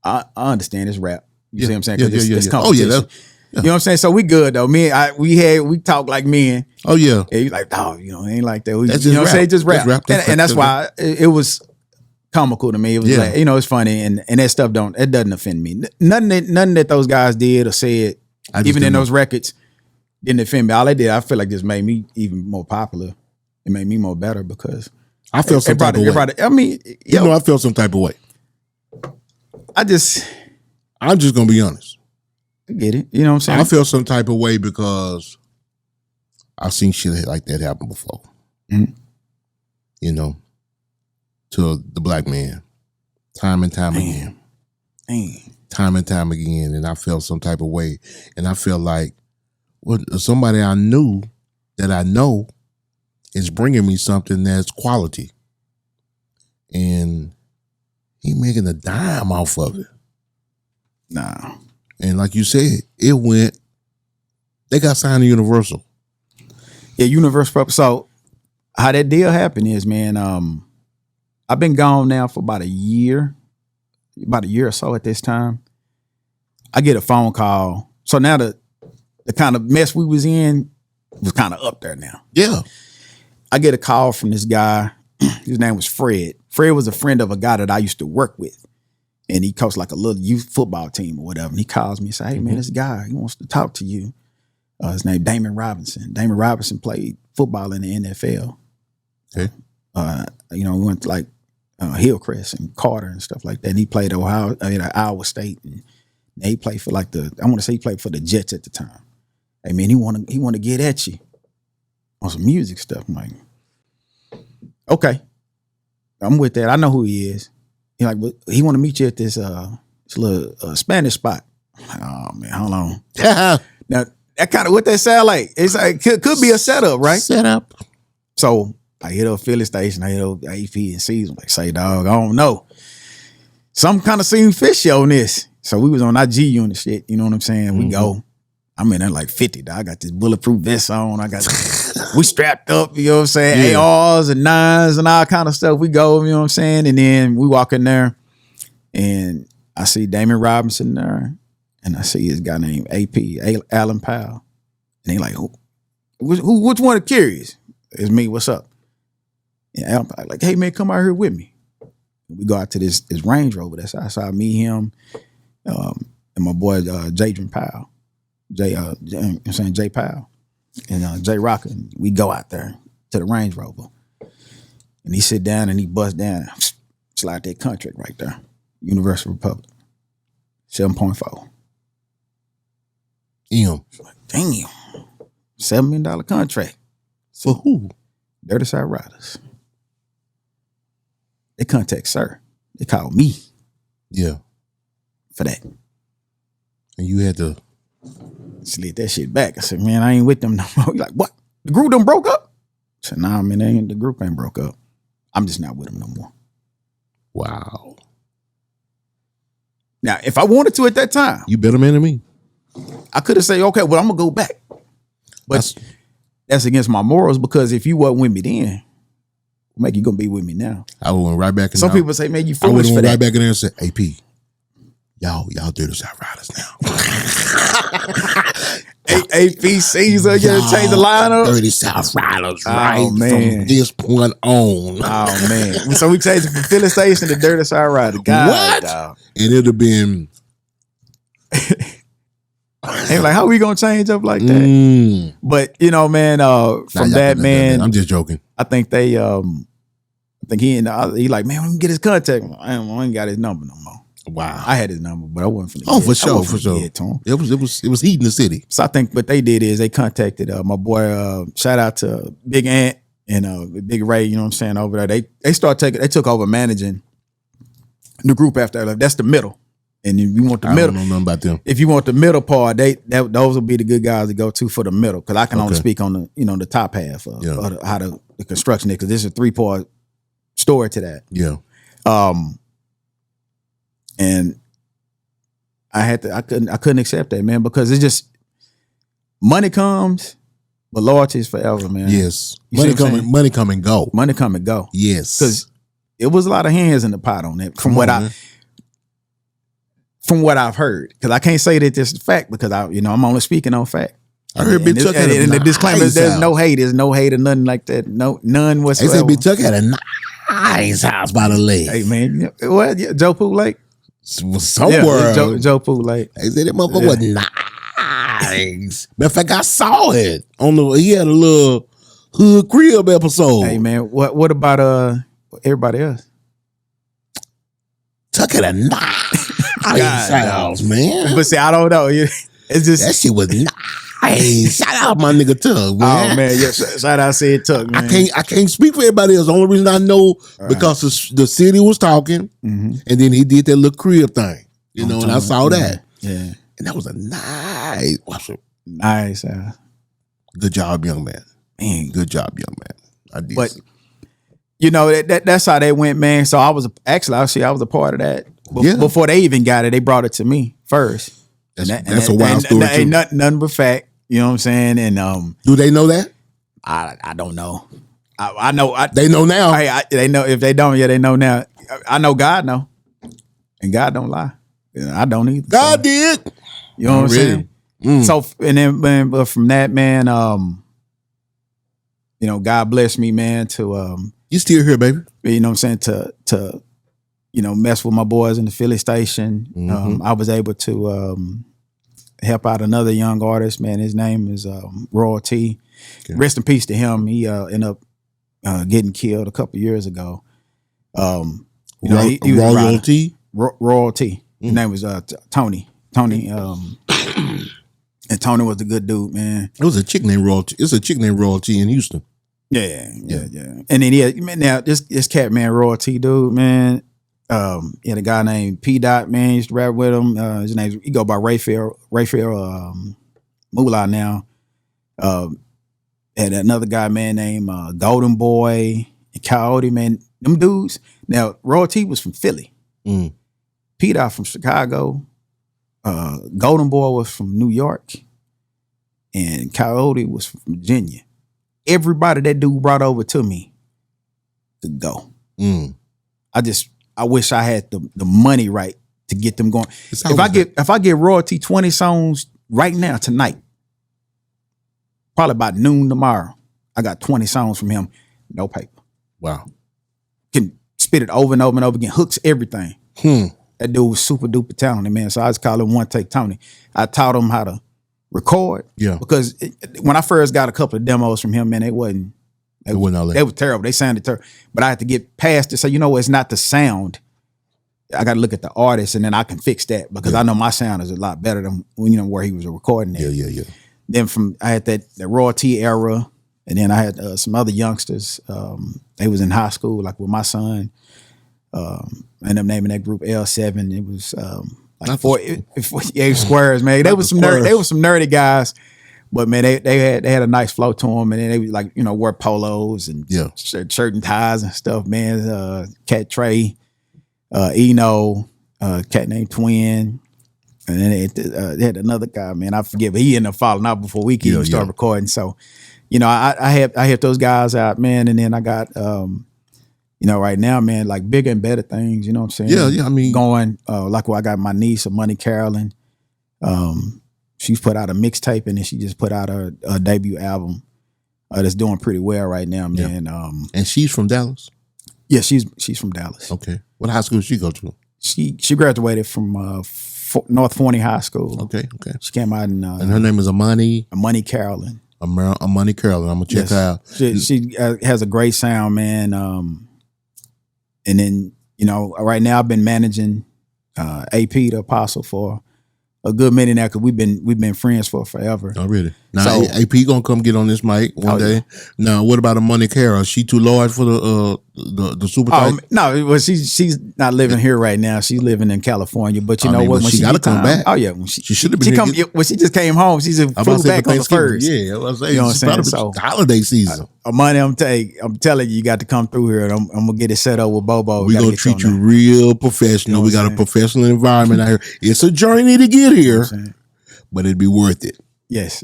S3: I understand his rap. You see what I'm saying? 'Cause it's
S2: Oh, yeah.
S3: competition. You know what I'm saying? So we good though. We talk like men.
S2: Oh yeah.
S3: And you like, dog, it ain't like that. We,
S2: That's
S3: you
S2: just
S3: know what I'm saying? Just rap.
S2: That's
S3: And that's why it was comical to me. It was like, it's funny, and that stuff doesn't offend me. Nothing that those guys did or said, even in those records, didn't offend me. All they did, I feel like, just made me even more popular. It made me more better because
S2: I felt some type of way.
S3: I mean,
S2: I felt some type of way. I'm just gonna be honest.
S3: I get it. You know what I'm saying?
S2: I felt some type of way because I've seen shit like that happen before.
S3: Mm-hmm.
S2: You know, to the black man, time and time again. Time and time again, and I felt some type of way, and I felt like somebody I knew that I know is bringing me something that's quality, and he making a dime off of it.
S3: Nah,
S2: and like you said, they got signed to Universal.
S3: Yeah, Universal. So how that deal happened is, man, I've been gone now for about a year or so at this time. I get a phone call. So now the kind of mess we was in was kind of up there now.
S2: Yeah.
S3: I get a call from this guy. His name was Fred. Fred was a friend of a guy that I used to work with. And he coached like a little youth football team or whatever. And he calls me and says, hey, man, this guy, he wants to talk to you. His name Damon Robinson. Damon Robinson played football in the NFL.
S2: Okay.
S3: We went to like Hillcrest and Carter and stuff like that. And he played Iowa State. And he played for he played for the Jets at the time. Hey man, he want to get at you on some music stuff. I'm like, okay, I'm with that. I know who he is. He like, but he want to meet you at this little Spanish spot. I'm like, oh man, hold on. Now that kind of what that sound like. It's like could be a setup, right?
S2: Setup.
S3: So I hit up Philly Station. I hit up AP and C's. I'm like, say dog, I don't know. Some kind of seemed fishy on this. So we was on IG unit shit. You know what I'm saying? Mm-hmm. We go. I'm in there like 50. Dog. I got this bulletproof vest on. We strapped up, you know what I'm saying? Yeah. ARs and 9s and all kind of stuff. We go, you know what I'm saying? And then we walk in there and I see Damon Robinson there and I see this guy named AP, Alan Powell. And they like, which one of Curious? It's me, what's up? And Alan Powell like, hey man, come out here with me. We go out to this Range Rover that's outside, me, him, and my boy Jadron Powell. Jay Powell and Jay Rocker. We go out there to the Range Rover, and he sit down and he bust down, slide that contract right there, Universal Republic, 7.4.
S2: Damn,
S3: $7 million contract
S2: for who?
S3: Dirty Side Riders. They contact Sir. They called me.
S2: Yeah,
S3: for that,
S2: and you had to.
S3: Slid that shit back. I said, man, I ain't with them no more. He like, what? The group done broke up? I said, nah, man, the group ain't broke up. I'm just not with them no more.
S2: Wow.
S3: Now, if I wanted to at that time.
S2: You better man than me.
S3: I could have said, okay, well, I'm going to go back. But that's against my morals because if you wasn't with me then, what make you going to be with me now? I
S2: would went right back in.
S3: Some people say, man, you foolish for that.
S2: I would went right back in there and said, AP, y'all Dirty Side Riders now.
S3: AP Caesar, you gotta change the lineup.
S2: Dirty South Riders, right from this point on.
S3: Oh man! So we changed it from Philly Station to Dirty South Riders. God,
S2: what?
S3: Dog.
S2: And it'd have been.
S3: And like, how we gonna change up like that? But you know, man, from that man,
S2: I'm just joking.
S3: I think they, I think he like, man, we can get his contact. I ain't got his number no more.
S2: Wow,
S3: I had his number, but I wasn't
S2: for sure. It was heat in the city.
S3: So I think what they did is they contacted my boy. Shout out to Big Ant and Big Ray. You know what I'm saying over there. They took over managing the group after that. That's the middle. And if you want the middle,
S2: I don't know nothing about them.
S3: If you want the middle part, those will be the good guys to go to for the middle. Because I can only speak on the top half of how the construction is. Because this is a 3-part story to that.
S2: Yeah.
S3: And I couldn't accept that, man, because it's just money comes, but loyalty is forever, man.
S2: Yes. Money come and go.
S3: Money come and go.
S2: Yes.
S3: Because it was a lot of hands in the pot on that. from what I've heard, because I can't say that this is fact because I'm only speaking on fact.
S2: I heard Big Chuck had
S3: and the disclaimer is there's
S2: house.
S3: no hate. There's no hate or nothing like that. No, none
S2: They
S3: whatsoever.
S2: said Big Chuck had a nice house by the lake.
S3: Hey man, what? Yeah, Joe Poo Lake.
S2: Somewhere.
S3: Yeah, Joe Poo Lake.
S2: They said that motherfucker was nice. Matter of fact, I saw it he had a little hood crib episode.
S3: Hey man, what about everybody else?
S2: Chuck had a nice house, man.
S3: But see, I don't know. It's just
S2: That shit was nice. Shout out my nigga Tug, man.
S3: oh man, yeah. Shout out said Tuck, man.
S2: I can't speak for everybody else. The only reason I know because the city was talking, and then he did that little crib thing, and I saw that.
S3: Yeah,
S2: and that was a nice.
S3: nice.
S2: Good job, young man.
S3: Man,
S2: Good job, young man. I did.
S3: but that's how they went, man. So I was a part of that. Before they even got it, they brought it to me first.
S2: That's a wild story too.
S3: Ain't nothing but fact. You know what I'm saying? And
S2: do they know that?
S3: I don't know. I know.
S2: They know now.
S3: They know. If they don't, yeah, they know now. I know God know, and God don't lie. I don't either.
S2: God did.
S3: You know what I'm saying? So but from that, man, God bless me, man, to
S2: You still here, baby?
S3: you know what I'm saying, to mess with my boys in the Philly station. I was able to help out another young artist, man. His name is Royalty. Okay. Rest in peace to him. He ended up getting killed a couple years ago. He was
S2: Royalty?
S3: Royalty. His name was Tony. And Tony was a good dude, man.
S2: It was a chick named Royalty. It's a chick named Royalty in Houston.
S3: Yeah. And then now this cat, man, Royalty dude, man. He had a guy named P. Dot, man. He used to rap with him. His name, he go by Rayfield Moolah now. Had another guy, man, named Golden Boy and Coyote, man. Them dudes. Now, Royalty was from Philly. P. Dot from Chicago. Golden Boy was from New York. And Coyote was from Virginia. Everybody that dude brought over to me could go. I wish I had the money right to get them going. If I get Royalty 20 songs right now tonight, probably about noon tomorrow, I got 20 songs from him, no paper.
S2: Wow.
S3: Can spit it over and over and over again, hooks everything. That dude was super duper talented, man. So I just call him One Take Tony. I taught him how to record. Yeah. Because when I first got a couple of demos from him, man, they were terrible. They sounded terrible. But I had to get past it. So, it's not the sound. I got to look at the artist and then I can fix that because I know my sound is a lot better than where he was recording it.
S2: Yeah.
S3: Then I had that Royalty era. And then I had some other youngsters. They was in high school, like with my son. I ended up naming that group L7. It was like 48 squares, man. They was some nerdy guys. But man, they had a nice flow to them, and then they like wear polos and shirt and ties and stuff. Man, Cat Trey, Eno, cat named Twin, and then they had another guy. Man, I forget, but he ended up falling out before we could even start recording. So, I helped those guys out, man, and then I got right now, man, like bigger and better things. You know what I'm saying? Yeah. I mean, going like I got my niece, Money Carolyn. She's put out a mixtape and then she just put out her debut album that's doing pretty well right now, man. Yeah.
S2: And she's from Dallas?
S3: Yeah, she's from Dallas.
S2: Okay. What high school did she go to?
S3: She graduated from North Forney High School.
S2: Okay.
S3: She came out in...
S2: and her name is Money
S3: Carolyn.
S2: Money Carolyn. I'm going to check her out.
S3: She has a great sound, man. And then, right now I've been managing AP, the Apostle, for a good minute now because we've been friends for forever.
S2: Oh, really? Now AP gonna come get on this mic one day. Yeah. Now, what about a Money Cara? She too large for the super tight?
S3: No, well, she's not living here right now. She's living in California. But you know what? When
S2: she got to come back.
S3: Oh yeah, when
S2: she should have been.
S3: When she just came home, she just flew back on the first.
S2: Yeah, I was saying. You know what I'm saying? So holiday season.
S3: Money, I'm telling you, got to come through here, and I'm gonna get it set up with Bobo.
S2: We gonna treat you real professional. We got a professional environment out here. It's a journey to get here, but it'd be worth it.
S3: Yes.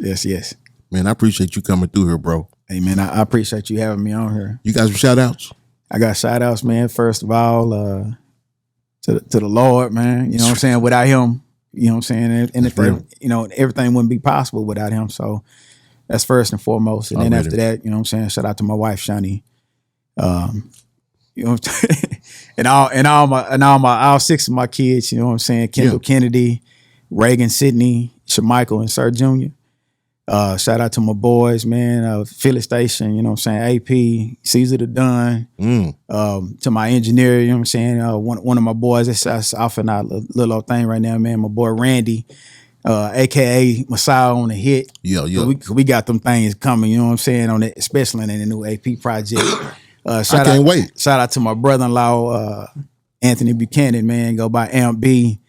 S2: Man, I appreciate you coming through here, bro.
S3: Hey, man, I appreciate you having me on here.
S2: You guys have shout outs?
S3: I got shout outs, man. First of all, to the Lord, man. You know what I'm saying? Without him, you know what I'm saying? Anything, you know, everything wouldn't be possible without him. So that's first and foremost. And then after that, you know what I'm saying? Shout out to my wife, Shani. You know what I'm saying? and all 6 of my kids, you know what I'm saying? Kendall Kennedy, Reagan Sidney, Shamichael, and Sir Jr. Shout out to my boys, man. Philly Station, you know what I'm saying? AP, Caesar the Dunn. To my engineer, you know what I'm saying? One of my boys, that's off in our little old thing right now, man. My boy Randy, aka Messiah on the hit.
S2: Yeah.
S3: We got them things coming, you know what I'm saying, on it, especially in the new AP project.
S2: I can't wait.
S3: Shout out to my brother-in-law, Anthony Buchanan, man. Go by Amp B.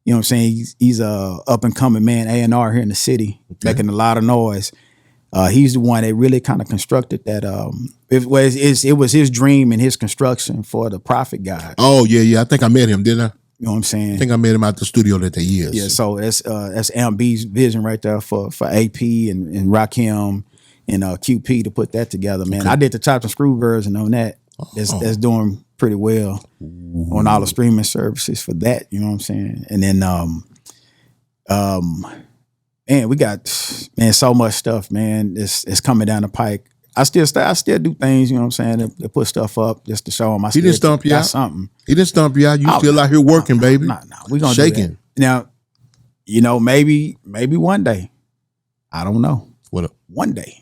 S3: You know what I'm saying? He's a up and coming man, A&R here in the city, making a lot of noise. He's the one that really kind of constructed that. It was his dream and his construction for the Prophet God.
S2: Oh yeah. I think I met him, didn't I?
S3: You know what I'm saying?
S2: I think I met him at the studio that years.
S3: Yeah. So that's Amp B's vision right there for AP and Rakim and QP to put that together, man. I did the chopped and screw version on that. That's doing pretty well on all the streaming services for that. You know what I'm saying? And then, man, we got so much stuff, man. It's coming down the pike. I still do things. You know what I'm saying? To put stuff up just to show them.
S2: He didn't stomp you out.
S3: Something.
S2: He didn't stomp you out. You still out here working, baby.
S3: No, we gonna
S2: shaking.
S3: Do that. Now, you know, maybe one day. I don't know.
S2: What up?
S3: One day.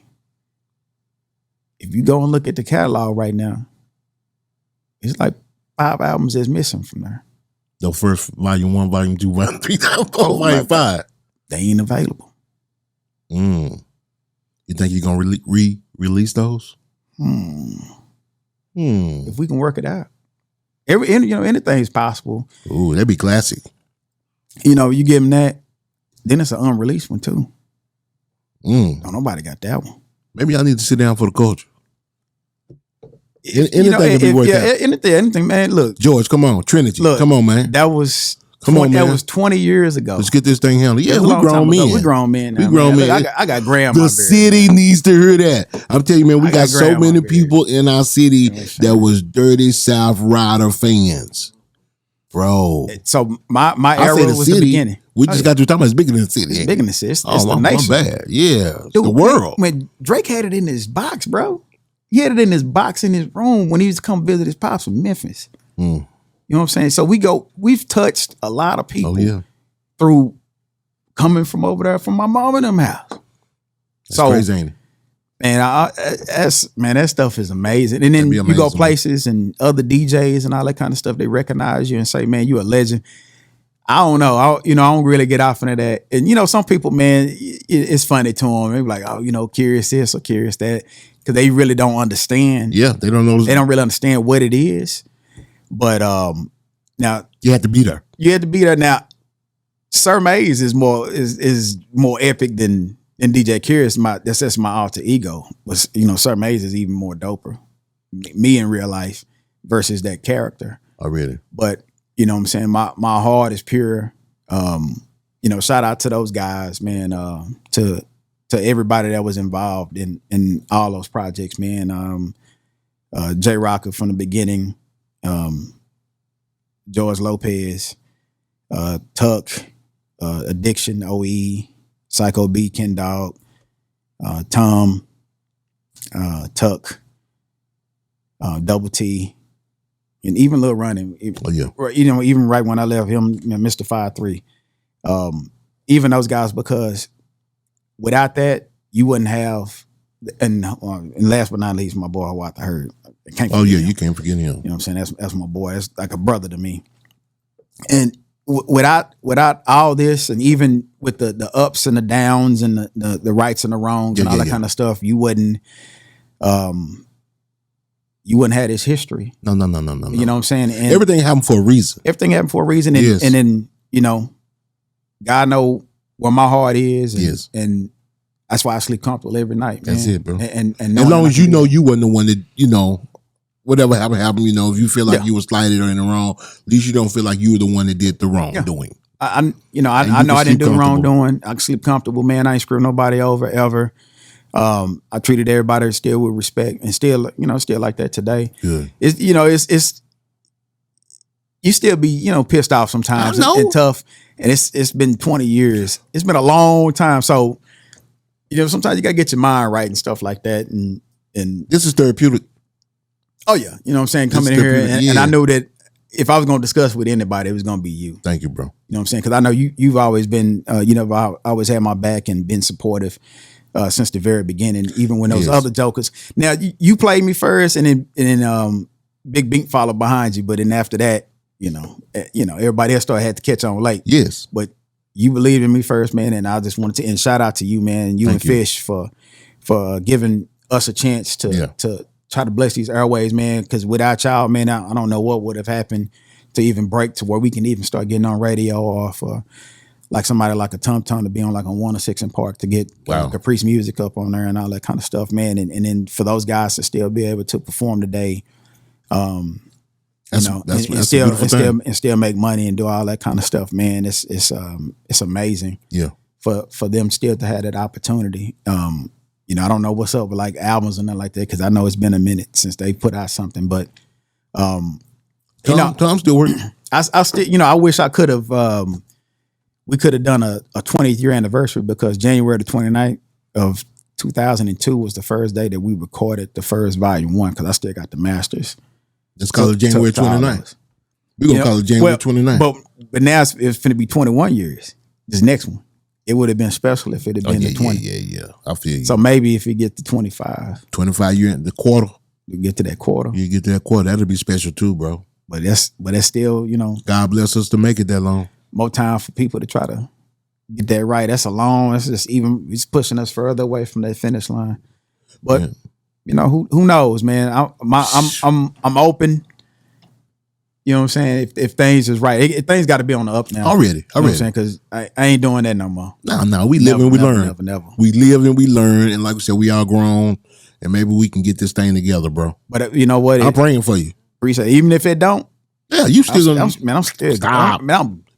S3: If you go and look at the catalog right now, it's like 5 albums that's missing from there.
S2: The first volume 1, volume 2, volume 3, volume 5.
S3: They ain't available.
S2: You think you're gonna release those?
S3: If we can work it out, anything's possible.
S2: Ooh, that'd be classic.
S3: You know, you give them that, then it's an unreleased one too. No, nobody got that one.
S2: Maybe I need to sit down for the culture. Anything can be worked out.
S3: Anything, man. Look,
S2: George, come on, Trinity,
S3: look,
S2: come on, man.
S3: That was
S2: man.
S3: That was 20 years ago.
S2: Let's get this thing handled. Yeah, we grown men.
S3: We grown men.
S2: We grown men.
S3: Look, I got grandma.
S2: The city needs to hear that. I'm telling you, man, we got so many people in our city that was Dirty South Rider fans, bro.
S3: So my era was the beginning.
S2: We just got to talk about it's bigger than the city.
S3: It's bigger than the city. It's
S2: the
S3: nation.
S2: My bad. Yeah,
S3: dude,
S2: the world.
S3: When Drake had it in his box, bro. He had it in his box in his room when he used to come visit his pops from Memphis. You know what I'm saying? So we've touched a lot of people through coming from over there from my mom and them house.
S2: That's crazy, ain't it?
S3: Man, that stuff is amazing. And then you go places and other DJs and all that kind of stuff, they recognize you and say, man, you a legend. I don't know. I don't really get off into that. And, you know, some people, man, it's funny to them. They're like, oh, you know, curious this or curious that. Because they really don't understand.
S2: Yeah, they don't know.
S3: They don't really understand what it is. But now
S2: you had to be there.
S3: You had to be there. Now, Sir Maze is more epic than DJ Curious. That's my alter ego. But you know, Sir Maze is even more doper. Me in real life versus that character.
S2: Oh, really?
S3: But you know what I'm saying? My heart is pure. You know, shout out to those guys, man. To everybody that was involved in all those projects, man. J Rocker from the beginning, George Lopez, Tuck, Addiction, OE, Psycho B, Ken Dog, Tom, Tuck, Double T, and even Lil Running. You know, even right when I left him, you know, Mr. 5-3. Even those guys, because without that, you wouldn't have. And last but not least, my boy Watt the Herd.
S2: You can't forget him.
S3: You know what I'm saying? That's my boy. That's like a brother to me. And without all this, and even with the ups and the downs and the rights and the wrongs and all that kind of stuff, you wouldn't have this history.
S2: No.
S3: You know what I'm saying? And
S2: everything happened for a reason.
S3: Everything happened for a reason. And, and then, you know, God know where my heart is. And that's why I sleep comfortable every night, man.
S2: That's it, bro.
S3: And
S2: as long as you know you wasn't the one that, you know, whatever happened, you know, if you feel like you was slighted or in the wrong, at least you don't feel like you were the one that did the wrongdoing.
S3: I know I didn't do the wrongdoing. I can sleep comfortable, man. I ain't screwed nobody over ever. I treated everybody still with respect and still, you know, still like that today.
S2: Good.
S3: It's, you know, it's you still be, you know, pissed off sometimes and tough. And it's been 20 years. It's been a long time. So, you know, sometimes you gotta get your mind right and stuff like that. And
S2: this is therapeutic.
S3: Oh yeah, you know what I'm saying? Coming in here and I knew that if I was gonna discuss with anybody, it was gonna be you.
S2: Thank you, bro.
S3: You know what I'm saying? Because I know you've always been, you know, I always had my back and been supportive since the very beginning, even when those other jokers. Now you played me first, and then Big Bink followed behind you, but then after that, you know, everybody else had to catch on late.
S2: Yes,
S3: but you believed in me first, man, and I just wanted to shout out to you, man, and you and Fish for giving us a chance to try to bless these airways, man. Because without y'all, man, I don't know what would have happened to even break to where we can even start getting on radio, or for like somebody like a Tum Tum to be on like a 106 in Park to get Caprice Music up on there and all that kind of stuff, man. And then for those guys to still be able to perform today, and still make money and do all that kind of stuff, man. It's amazing.
S2: Yeah.
S3: For them still to have that opportunity. You know, I don't know what's up with like albums and nothing like that, because I know it's been a minute since they put out something, but
S2: Tom still working.
S3: I still, you know, I wish I could have we could have done a 20th year anniversary, because January the 29th of 2002 was the first day that we recorded the first volume 1, because I still got the masters.
S2: Let's call it January 29th. We're going to call it January 29th.
S3: But now it's going to be 21 years, this next one. It would have been special if it had been the 20.
S2: Yeah. I feel you.
S3: So maybe if you get to 25.
S2: 25 year, the quarter.
S3: You get to that quarter.
S2: You get to that quarter. That'll be special too, bro.
S3: But that's still, you know.
S2: God bless us to make it that long.
S3: More time for people to try to get that right. That's it's pushing us further away from that finish line. But you know, who knows, man? I'm open. You know what I'm saying? If things is right, things got to be on the up now.
S2: Already.
S3: You know what I'm saying? Because I ain't doing that no more.
S2: No. We live and we learn.
S3: Never.
S2: We live and we learn. And like we said, we all grown. And maybe we can get this thing together, bro.
S3: But you know what?
S2: I'm praying for you.
S3: Appreciate it. Even if it don't.
S2: Yeah, you still.
S3: I'm still.
S2: Stop.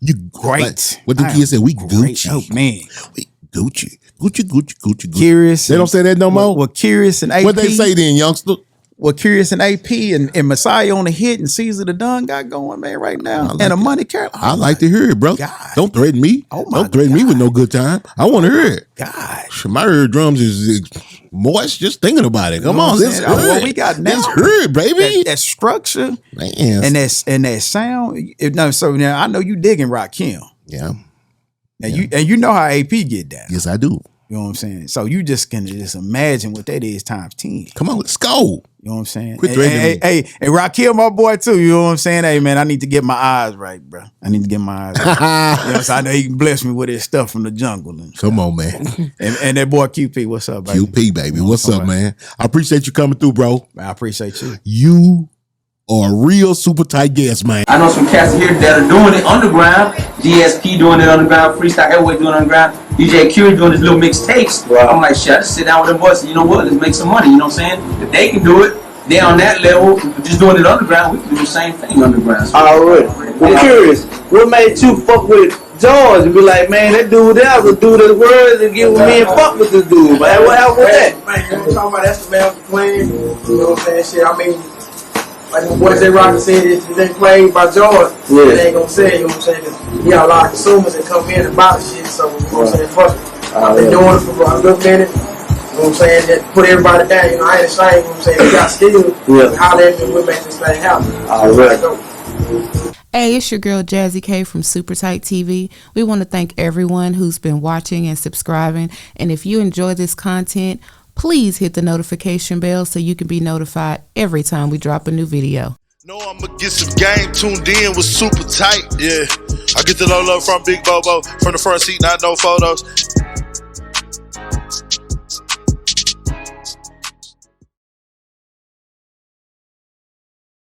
S3: You great.
S2: What the kids say? We Gucci.
S3: Oh, man.
S2: We Gucci.
S3: Curious.
S2: They don't say that no more?
S3: Well, Curious and AP.
S2: What they say then, youngster?
S3: Well, Curious and AP and Messiah on the hit and Caesar the Don got going, man, right now. Like and a Money Carol.
S2: I like to hear it, bro. God. Don't threaten me. Don't threaten me with no good time. I want to hear it.
S3: God.
S2: My eardrums is moist just thinking about it. Come on, let's hear it.
S3: What we got now.
S2: Let's hear it, baby.
S3: That structure.
S2: Man.
S3: And that sound. So now I know you digging Rakim.
S2: Yeah.
S3: Now you know how AP get down.
S2: Yes, I do.
S3: You know what I'm saying? So you just can just imagine what that is times 10.
S2: Come on, let's go.
S3: You know what I'm saying?
S2: Quit threatening me.
S3: Hey, Rakim, my boy too. You know what I'm saying? Hey, man, I need to get my eyes right, bro. I need to get my eyes right. You know, so I know he can bless me with his stuff from the jungle. And
S2: come on, man.
S3: and that boy QP, what's up, baby?
S2: QP, baby. What's up, man? I appreciate you coming through, bro.
S3: Man, I appreciate you.
S2: You are a real super tight guest, man.
S4: I know some cats here that are doing it underground. DSP doing it underground. Freestyle Airway doing it underground. DJ Curie doing his little mixtapes. I'm like, shit, I just sit down with them boys and you know what? Let's make some money. You know what I'm saying? If they can do it, they on that level, just doing it underground, we can do the same thing underground. So, alright.
S5: Well, Curious, what made you fuck with George and be like, man, that dude there was a dude of the world and get with me and fuck with this dude, man? What happened with that?
S6: Man, you know what I'm talking about? That's the man with the plan. You know what I'm saying? Shit, I mean, like the boys that Rocky said, if you didn't play by George, they ain't gonna say it, you know what I'm saying? Cause you got a lot of consumers that come in and buy the shit, so you know what I'm saying? Fuck it. I've been doing it for a good minute. You know what I'm saying? That put everybody down. You know, I ain't ashamed. You know what I'm saying? We got skills. Holler at me, we'll make this thing happen.
S7: Hey, it's your girl Jazzy K from Super Tight TV. We want to thank everyone who's been watching and subscribing. And if you enjoy this content, please hit the notification bell so you can be notified every time we drop a new video.
S1: No, I'ma get some game tuned in with super tight, yeah. I get the low love from Big Bobo, from the front seat, not no photos.